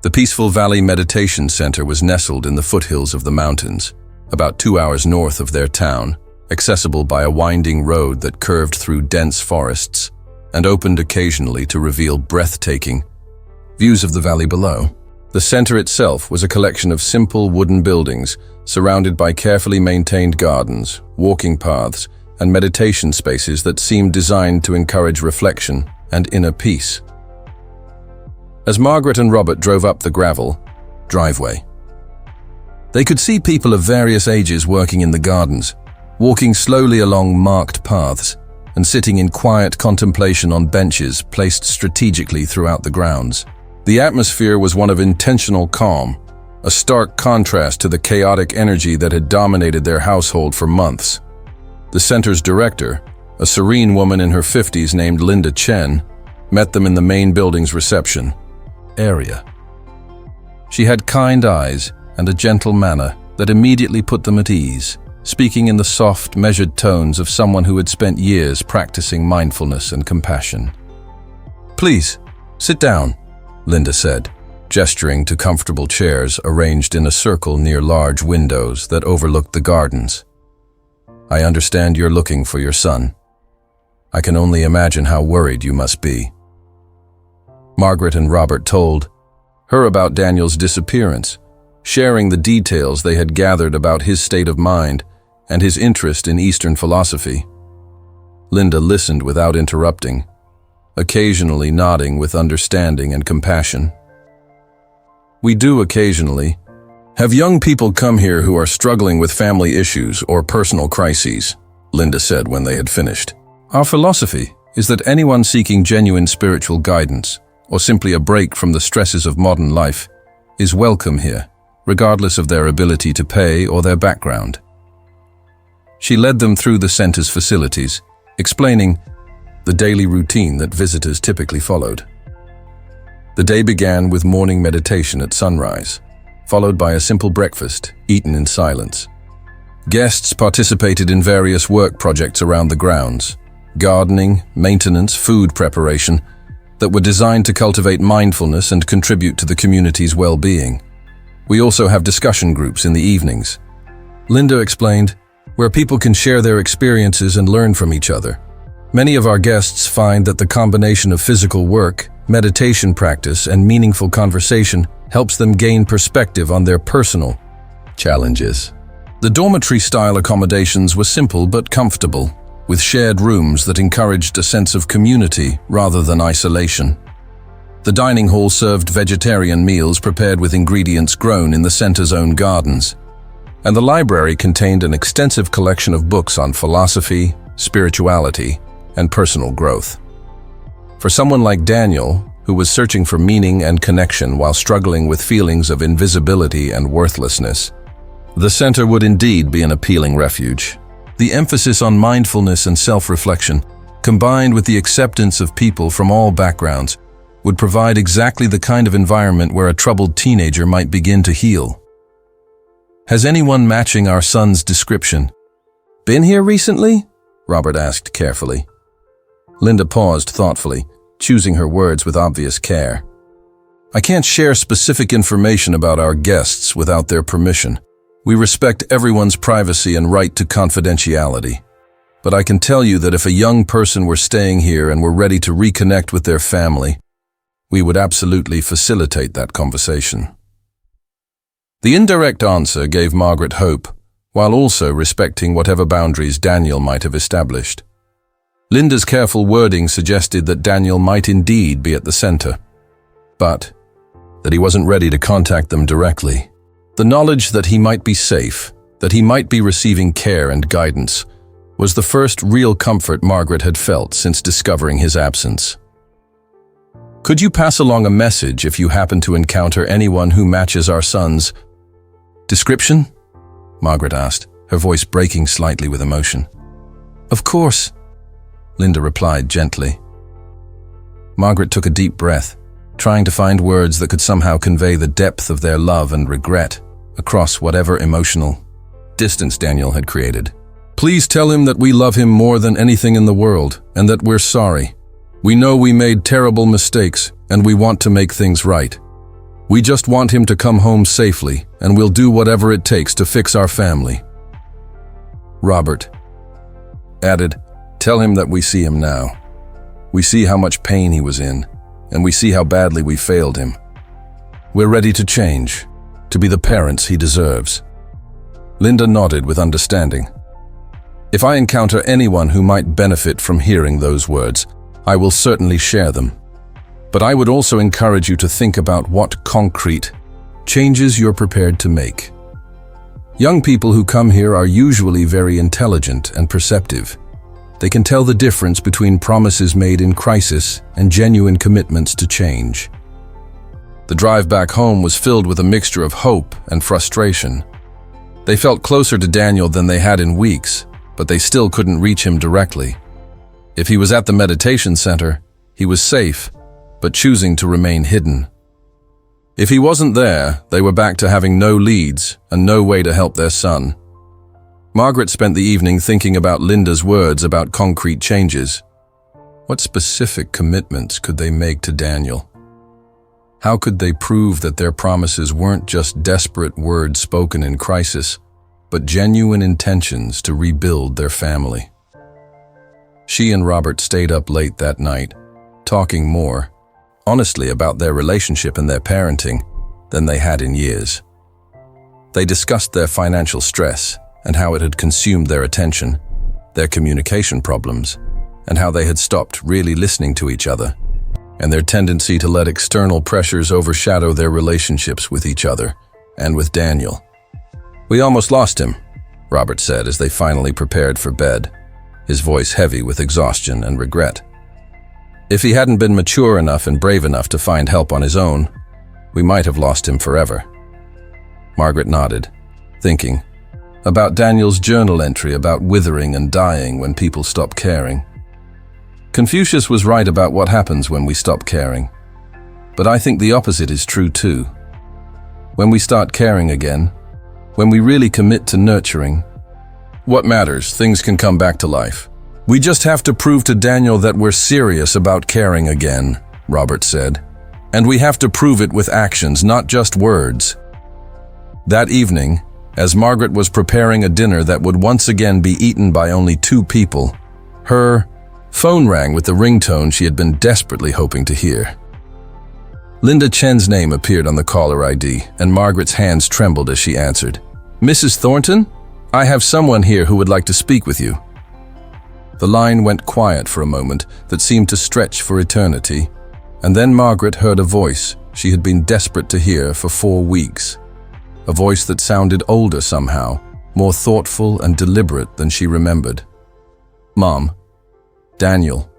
The Peaceful Valley Meditation Center was nestled in the foothills of the mountains, about 2 hours north of their town, accessible by a winding road that curved through dense forests and opened occasionally to reveal breathtaking views of the valley below. The center itself was a collection of simple wooden buildings surrounded by carefully maintained gardens, walking paths, and meditation spaces that seemed designed to encourage reflection and inner peace. As Margaret and Robert drove up the gravel driveway, they could see people of various ages working in the gardens, walking slowly along marked paths and sitting in quiet contemplation on benches placed strategically throughout the grounds. The atmosphere was one of intentional calm, a stark contrast to the chaotic energy that had dominated their household for months. The center's director, a serene woman in her 50s named Linda Chen, met them in the main building's reception area. She had kind eyes and a gentle manner that immediately put them at ease, speaking in the soft, measured tones of someone who had spent years practicing mindfulness and compassion. "Please, sit down," Linda said, gesturing to comfortable chairs arranged in a circle near large windows that overlooked the gardens. "I understand you're looking for your son. I can only imagine how worried you must be." Margaret and Robert told her about Daniel's disappearance, sharing the details they had gathered about his state of mind and his interest in Eastern philosophy. Linda listened without interrupting, occasionally nodding with understanding and compassion. "We do occasionally have young people come here who are struggling with family issues or personal crises," Linda said when they had finished. "Our philosophy is that anyone seeking genuine spiritual guidance or simply a break from the stresses of modern life is welcome here, regardless of their ability to pay or their background." She led them through the center's facilities, explaining the daily routine that visitors typically followed. The day began with morning meditation at sunrise, followed by a simple breakfast eaten in silence. Guests participated in various work projects around the grounds, gardening, maintenance, food preparation, that were designed to cultivate mindfulness and contribute to the community's well-being. "We also have discussion groups in the evenings," Linda explained, "where people can share their experiences and learn from each other. Many of our guests find that the combination of physical work, meditation practice, and meaningful conversation helps them gain perspective on their personal challenges. The dormitory-style accommodations were simple but comfortable, with shared rooms that encouraged a sense of community rather than isolation. The dining hall served vegetarian meals prepared with ingredients grown in the center's own gardens, and the library contained an extensive collection of books on philosophy, spirituality, and personal growth. For someone like Daniel, who was searching for meaning and connection while struggling with feelings of invisibility and worthlessness, the center would indeed be an appealing refuge. The emphasis on mindfulness and self-reflection, combined with the acceptance of people from all backgrounds, would provide exactly the kind of environment where a troubled teenager might begin to heal. Has anyone matching our son's description been here recently? Robert asked carefully. Linda paused thoughtfully, choosing her words with obvious care. I can't share specific information about our guests without their permission. We respect everyone's privacy and right to confidentiality. But I can tell you that if a young person were staying here and were ready to reconnect with their family, we would absolutely facilitate that conversation. The indirect answer gave Margaret hope, while also respecting whatever boundaries Daniel might have established. Linda's careful wording suggested that Daniel might indeed be at the center, but that he wasn't ready to contact them directly. The knowledge that he might be safe, that he might be receiving care and guidance, was the first real comfort Margaret had felt since discovering his absence. Could you pass along a message if you happen to encounter anyone who matches our son's description? Margaret asked, her voice breaking slightly with emotion. Of course, Linda replied gently. Margaret took a deep breath, trying to find words that could somehow convey the depth of their love and regret across whatever emotional distance Daniel had created. Please tell him that we love him more than anything in the world and that we're sorry. We know we made terrible mistakes and we want to make things right. We just want him to come home safely and we'll do whatever it takes to fix our family. Robert added, tell him that we see him now. We see how much pain he was in, and we see how badly we failed him. We're ready to change, to be the parents he deserves. Linda nodded with understanding. If I encounter anyone who might benefit from hearing those words, I will certainly share them. But I would also encourage you to think about what concrete changes you're prepared to make. Young people who come here are usually very intelligent and perceptive. They can tell the difference between promises made in crisis and genuine commitments to change. The drive back home was filled with a mixture of hope and frustration. They felt closer to Daniel than they had in weeks, but they still couldn't reach him directly. If he was at the meditation center, he was safe, but choosing to remain hidden. If he wasn't there, they were back to having no leads and no way to help their son. Margaret spent the evening thinking about Linda's words about concrete changes. What specific commitments could they make to Daniel? How could they prove that their promises weren't just desperate words spoken in crisis, but genuine intentions to rebuild their family? She and Robert stayed up late that night, talking more, honestly, about their relationship and their parenting than they had in years. They discussed their financial stress and how it had consumed their attention, their communication problems, and how they had stopped really listening to each other, and their tendency to let external pressures overshadow their relationships with each other and with Daniel. We almost lost him, Robert said as they finally prepared for bed, his voice heavy with exhaustion and regret. If he hadn't been mature enough and brave enough to find help on his own, we might have lost him forever. Margaret nodded, thinking about Daniel's journal entry about withering and dying when people stop caring. Confucius was right about what happens when we stop caring, but I think the opposite is true too. When we start caring again, when we really commit to nurturing, what matters? Things can come back to life. We just have to prove to Daniel that we're serious about caring again, Robert said. And we have to prove it with actions, not just words. That evening, as Margaret was preparing a dinner that would once again be eaten by only 2 people, her, Phone rang with the ringtone she had been desperately hoping to hear. Linda Chen's name appeared on the caller ID, and Margaret's hands trembled as she answered. "Mrs. Thornton? I have someone here who would like to speak with you." The line went quiet for a moment that seemed to stretch for eternity, and then Margaret heard a voice she had been desperate to hear for 4 weeks. A voice that sounded older somehow, more thoughtful and deliberate than she remembered. "Mom, Daniel."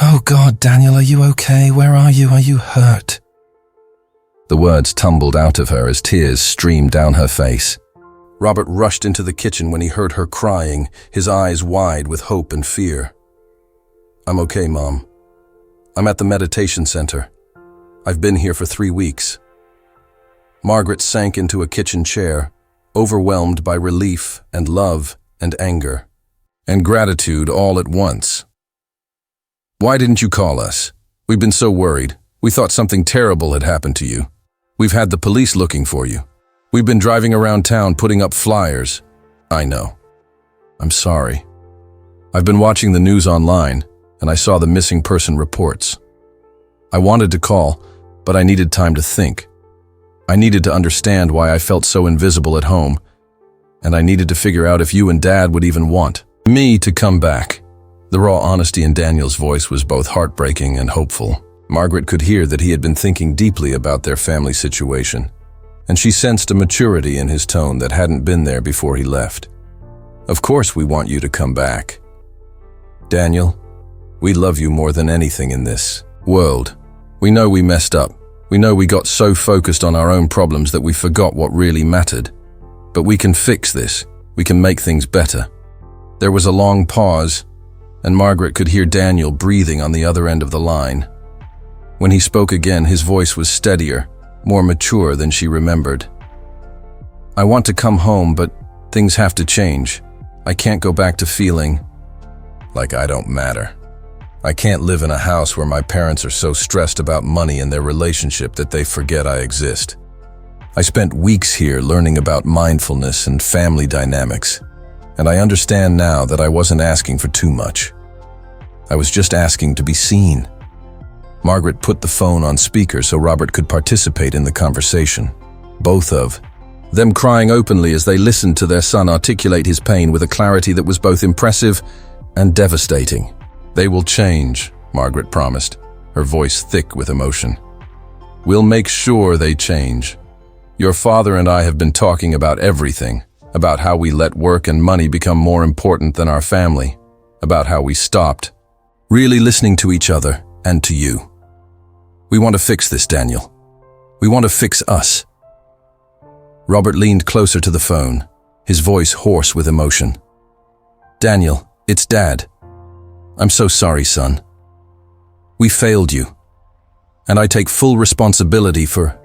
"Oh God, Daniel, are you okay? Where are you? Are you hurt?" The words tumbled out of her as tears streamed down her face. Robert rushed into the kitchen when he heard her crying, his eyes wide with hope and fear. "I'm okay, Mom. I'm at the meditation center. I've been here for 3 weeks." Margaret sank into a kitchen chair, overwhelmed by relief and love and anger, and gratitude all at once. "Why didn't you call us? We've been so worried. We thought something terrible had happened to you. We've had the police looking for you. We've been driving around town putting up flyers." "I know. I'm sorry. I've been watching the news online, and I saw the missing person reports. I wanted to call, but I needed time to think. I needed to understand why I felt so invisible at home, and I needed to figure out if you and Dad would even want me to come back." The raw honesty in Daniel's voice was both heartbreaking and hopeful. Margaret could hear that he had been thinking deeply about their family situation, and she sensed a maturity in his tone that hadn't been there before he left. "Of course we want you to come back. Daniel, we love you more than anything in this world. We know we messed up. We know we got so focused on our own problems that we forgot what really mattered. But we can fix this. We can make things better." There was a long pause, and Margaret could hear Daniel breathing on the other end of the line. When he spoke again, his voice was steadier, more mature than she remembered. "I want to come home, but things have to change. I can't go back to feeling like I don't matter. I can't live in a house where my parents are so stressed about money and their relationship that they forget I exist. I spent weeks here learning about mindfulness and family dynamics, and I understand now that I wasn't asking for too much. I was just asking to be seen." Margaret put the phone on speaker so Robert could participate in the conversation. Both of them crying openly as they listened to their son articulate his pain with a clarity that was both impressive and devastating. "They will change," Margaret promised, her voice thick with emotion. "We'll make sure they change. Your father and I have been talking about everything, about how we let work and money become more important than our family, about how we stopped really listening to each other and to you. We want to fix this, Daniel. We want to fix us." Robert leaned closer to the phone, his voice hoarse with emotion. "Daniel, it's Dad. I'm so sorry, son. We failed you, and I take full responsibility for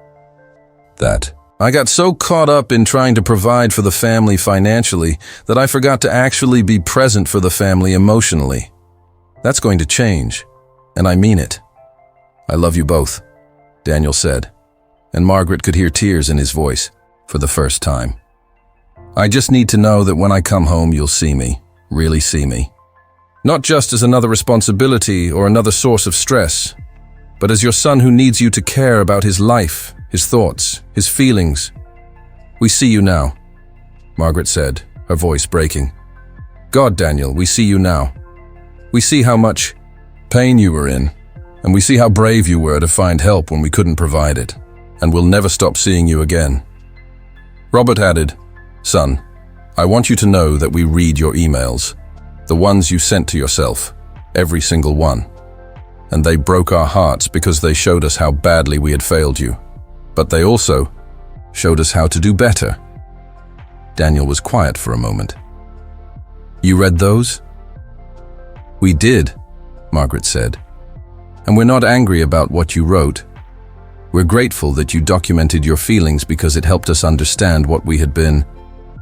that. I got so caught up in trying to provide for the family financially that I forgot to actually be present for the family emotionally. That's going to change, and I mean it. I love you both," Daniel said, and Margaret could hear tears in his voice for the first time. "I just need to know that when I come home you'll see me, really see me. Not just as another responsibility or another source of stress, but as your son who needs you to care about his life, his thoughts, his feelings. We see you now," Margaret said, her voice breaking. "God, Daniel, we see you now. We see how much pain you were in, and we see how brave you were to find help when we couldn't provide it, and we'll never stop seeing you again." Robert added, "Son, I want you to know that we read your emails, the ones you sent to yourself, every single one. And they broke our hearts because they showed us how badly we had failed you. But they also showed us how to do better." Daniel was quiet for a moment. "You read those?" "We did," Margaret said. "And we're not angry about what you wrote. We're grateful that you documented your feelings because it helped us understand what we had been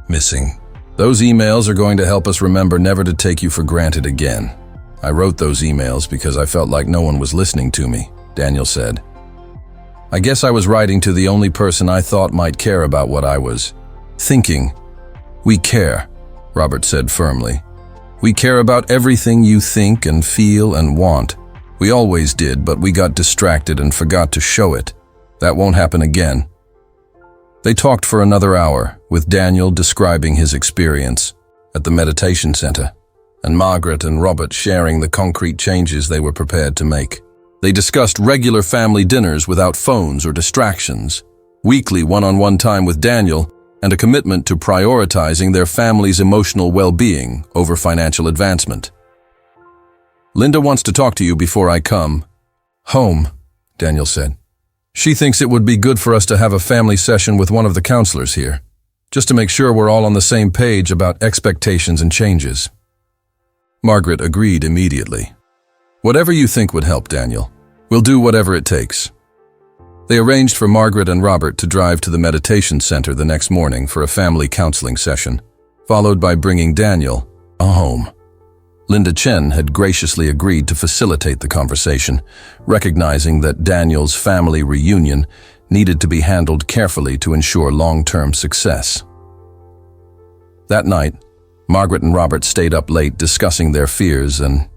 missing. Those emails are going to help us remember never to take you for granted again. I wrote those emails because I felt like no one was listening to me," Daniel said. "I guess I was writing to the only person I thought might care about what I was thinking." "We care," Robert said firmly. We care about everything you think and feel and want. We always did, but we got distracted and forgot to show it. That won't happen again." They talked for another hour, with Daniel describing his experience at the meditation center, and Margaret and Robert sharing the concrete changes they were prepared to make. They discussed regular family dinners without phones or distractions, weekly one-on-one time with Daniel, and a commitment to prioritizing their family's emotional well-being over financial advancement. "Linda wants to talk to you before I come home," Daniel said. "She thinks it would be good for us to have a family session with one of the counselors here, just to make sure we're all on the same page about expectations and changes." Margaret agreed immediately. "Whatever you think would help, Daniel. We'll do whatever it takes." They arranged for Margaret and Robert to drive to the meditation center the next morning for a family counseling session, followed by bringing Daniel home. Linda Chen had graciously agreed to facilitate the conversation, recognizing that Daniel's family reunion needed to be handled carefully to ensure long-term success. That night, Margaret and Robert stayed up late discussing their fears and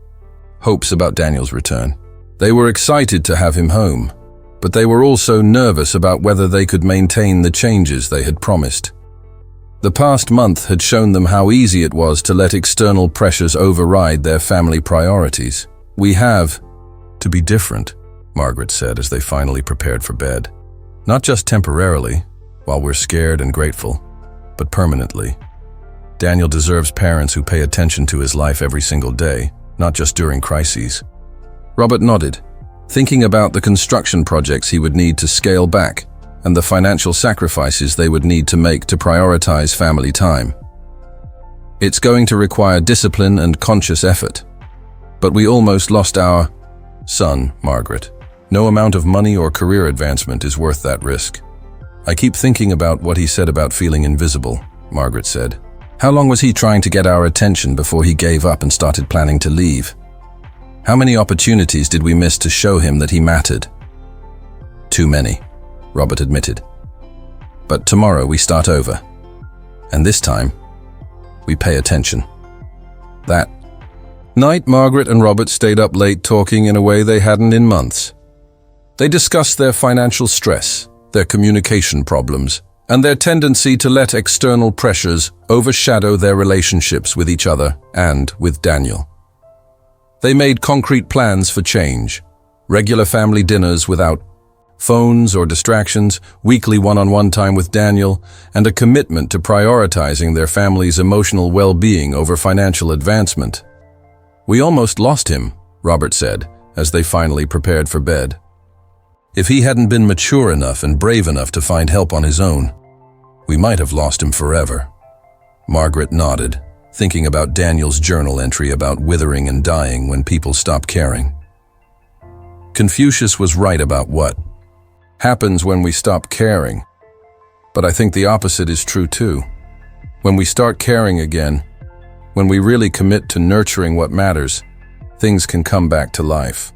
hopes about Daniel's return. They were excited to have him home, but they were also nervous about whether they could maintain the changes they had promised. The past month had shown them how easy it was to let external pressures override their family priorities. "We have to be different," Margaret said as they finally prepared for bed. "Not just temporarily, while we're scared and grateful, but permanently. Daniel deserves parents who pay attention to his life every single day, not just during crises." Robert nodded, thinking about the construction projects he would need to scale back and the financial sacrifices they would need to make to prioritize family time. "It's going to require discipline and conscious effort. But we almost lost our son, Margaret. No amount of money or career advancement is worth that risk." "I keep thinking about what he said about feeling invisible," Margaret said. "How long was he trying to get our attention before he gave up and started planning to leave? How many opportunities did we miss to show him that he mattered?" "Too many," Robert admitted. "But tomorrow we start over. And this time, we pay attention." That night, Margaret and Robert stayed up late talking in a way they hadn't in months. They discussed their financial stress, their communication problems, and their tendency to let external pressures overshadow their relationships with each other and with Daniel. They made concrete plans for change: regular family dinners without phones or distractions, weekly one-on-one time with Daniel, and a commitment to prioritizing their family's emotional well-being over financial advancement. "We almost lost him," Robert said, as they finally prepared for bed. "If he hadn't been mature enough and brave enough to find help on his own, we might have lost him forever." Margaret nodded, thinking about Daniel's journal entry about withering and dying when people stop caring. Confucius was right about what happens when we stop caring. But I think the opposite is true too. When we start caring again, when we really commit to nurturing what matters, things can come back to life.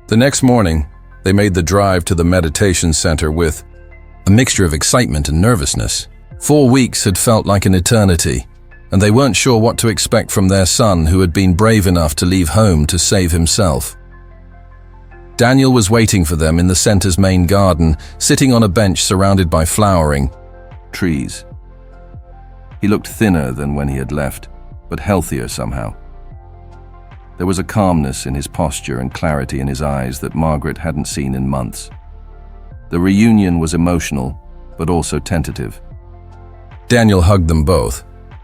The next morning, they made the drive to the meditation center with a mixture of excitement and nervousness. 4 weeks had felt like an eternity, and they weren't sure what to expect from their son who had been brave enough to leave home to save himself. Daniel was waiting for them in the center's main garden, sitting on a bench surrounded by flowering trees. He looked thinner than when he had left, but healthier somehow. There was a calmness in his posture and clarity in his eyes that Margaret hadn't seen in months. The reunion was emotional, but also tentative. Daniel hugged them both,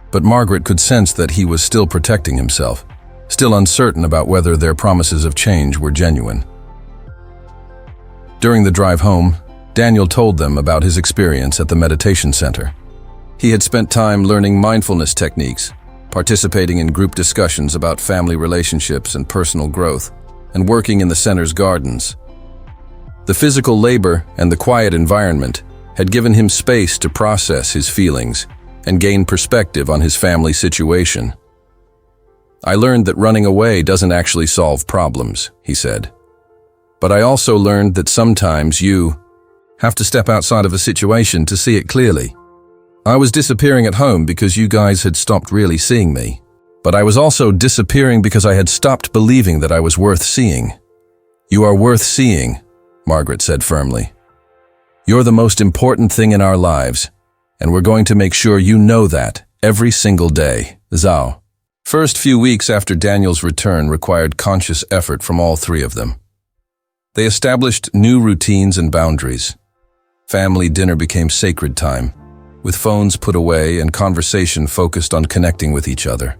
but Margaret could sense that he was still protecting himself, still uncertain about whether their promises of change were genuine. During the drive home, Daniel told them about his experience at the meditation center. He had spent time learning mindfulness techniques, participating in group discussions about family relationships and personal growth, and working in the center's gardens. The physical labor and the quiet environment had given him space to process his feelings and gain perspective on his family situation. "I learned that running away doesn't actually solve problems," he said. "But I also learned that sometimes you have to step outside of a situation to see it clearly. I was disappearing at home because you guys had stopped really seeing me. But I was also disappearing because I had stopped believing that I was worth seeing. You are worth seeing, Margaret said firmly. You're the most important thing in our lives, and we're going to make sure you know that every single day. Zhao. First few weeks after Daniel's return required conscious effort from all three of them. They established new routines and boundaries. Family dinner became sacred time, with phones put away and conversation focused on connecting with each other.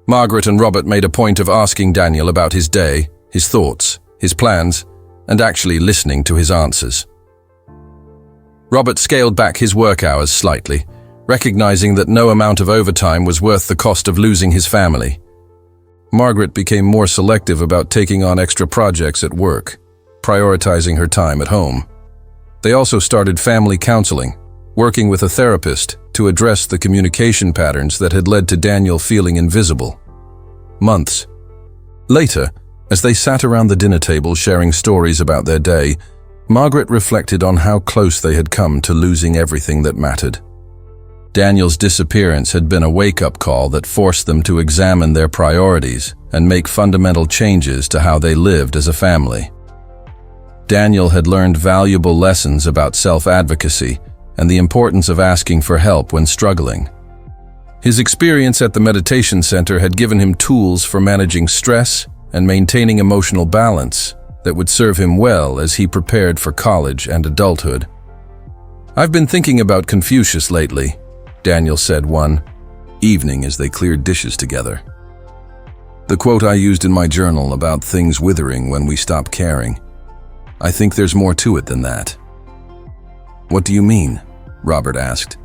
Margaret and Robert made a point of asking Daniel about his day, his thoughts, his plans, and actually listening to his answers. Robert scaled back his work hours slightly, recognizing that no amount of overtime was worth the cost of losing his family. Margaret became more selective about taking on extra projects at work, prioritizing her time at home. They also started family counseling, working with a therapist to address the communication patterns that had led to Daniel feeling invisible. Months later, as they sat around the dinner table sharing stories about their day, Margaret reflected on how close they had come to losing everything that mattered. Daniel's disappearance had been a wake-up call that forced them to examine their priorities and make fundamental changes to how they lived as a family. Daniel had learned valuable lessons about self-advocacy and the importance of asking for help when struggling. His experience at the meditation center had given him tools for managing stress and maintaining emotional balance that would serve him well as he prepared for college and adulthood. I've been thinking about Confucius lately, Daniel said one evening as they cleared dishes together. The quote I used in my journal about things withering when we stop caring. I think there's more to it than that. What do you mean? Robert asked.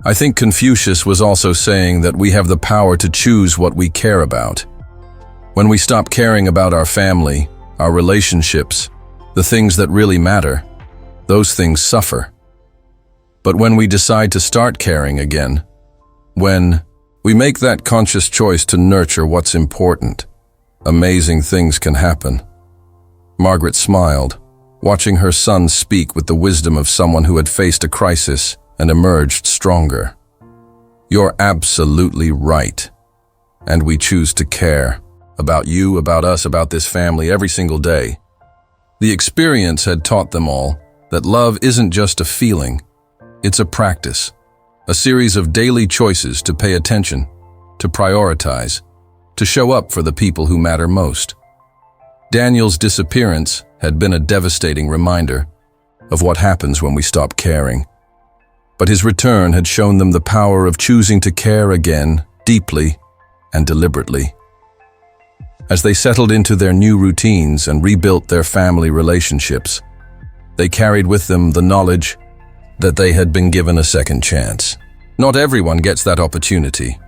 I think Confucius was also saying that we have the power to choose what we care about. When we stop caring about our family, our relationships, the things that really matter, those things suffer. But when we decide to start caring again, when we make that conscious choice to nurture what's important, amazing things can happen. Margaret smiled, watching her son speak with the wisdom of someone who had faced a crisis and emerged stronger. You're absolutely right. And we choose to care. About you, about us, about this family every single day. The experience had taught them all that love isn't just a feeling, it's a practice, a series of daily choices to pay attention, to prioritize, to show up for the people who matter most. Daniel's disappearance had been a devastating reminder of what happens when we stop caring. But his return had shown them the power of choosing to care again, deeply and deliberately. As they settled into their new routines and rebuilt their family relationships, they carried with them the knowledge that they had been given a second chance. Not everyone gets that opportunity,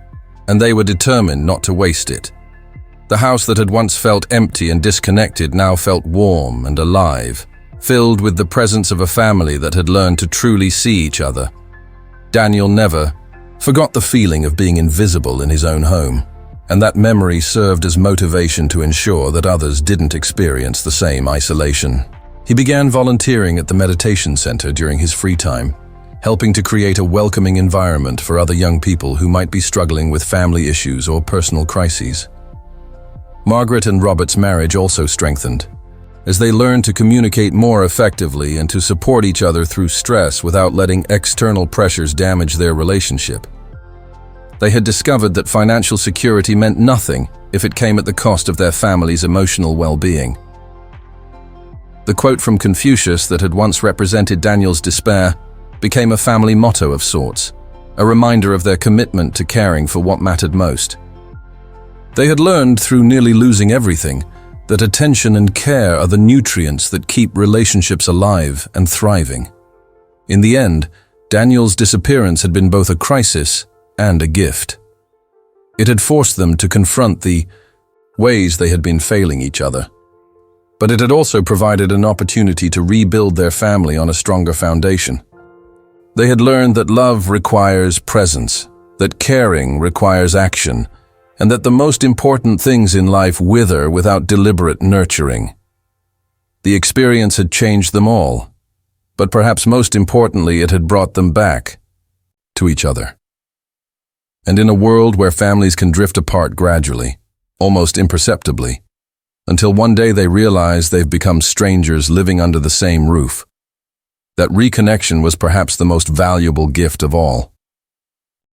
and they were determined not to waste it. The house that had once felt empty and disconnected now felt warm and alive, filled with the presence of a family that had learned to truly see each other. Daniel never forgot the feeling of being invisible in his own home, and that memory served as motivation to ensure that others didn't experience the same isolation. He began volunteering at the meditation center during his free time, helping to create a welcoming environment for other young people who might be struggling with family issues or personal crises. Margaret and Robert's marriage also strengthened, as they learned to communicate more effectively and to support each other through stress without letting external pressures damage their relationship. They had discovered that financial security meant nothing if it came at the cost of their family's emotional well-being. The quote from Confucius that had once represented Daniel's despair became a family motto of sorts, a reminder of their commitment to caring for what mattered most. They had learned through nearly losing everything that attention and care are the nutrients that keep relationships alive and thriving. In the end, Daniel's disappearance had been both a crisis and a gift. It had forced them to confront the ways they had been failing each other. But it had also provided an opportunity to rebuild their family on a stronger foundation. They had learned that love requires presence, that caring requires action, and that the most important things in life wither without deliberate nurturing. The experience had changed them all, but perhaps most importantly, it had brought them back to each other. And in a world where families can drift apart gradually, almost imperceptibly, until one day they realize they've become strangers living under the same roof, that reconnection was perhaps the most valuable gift of all.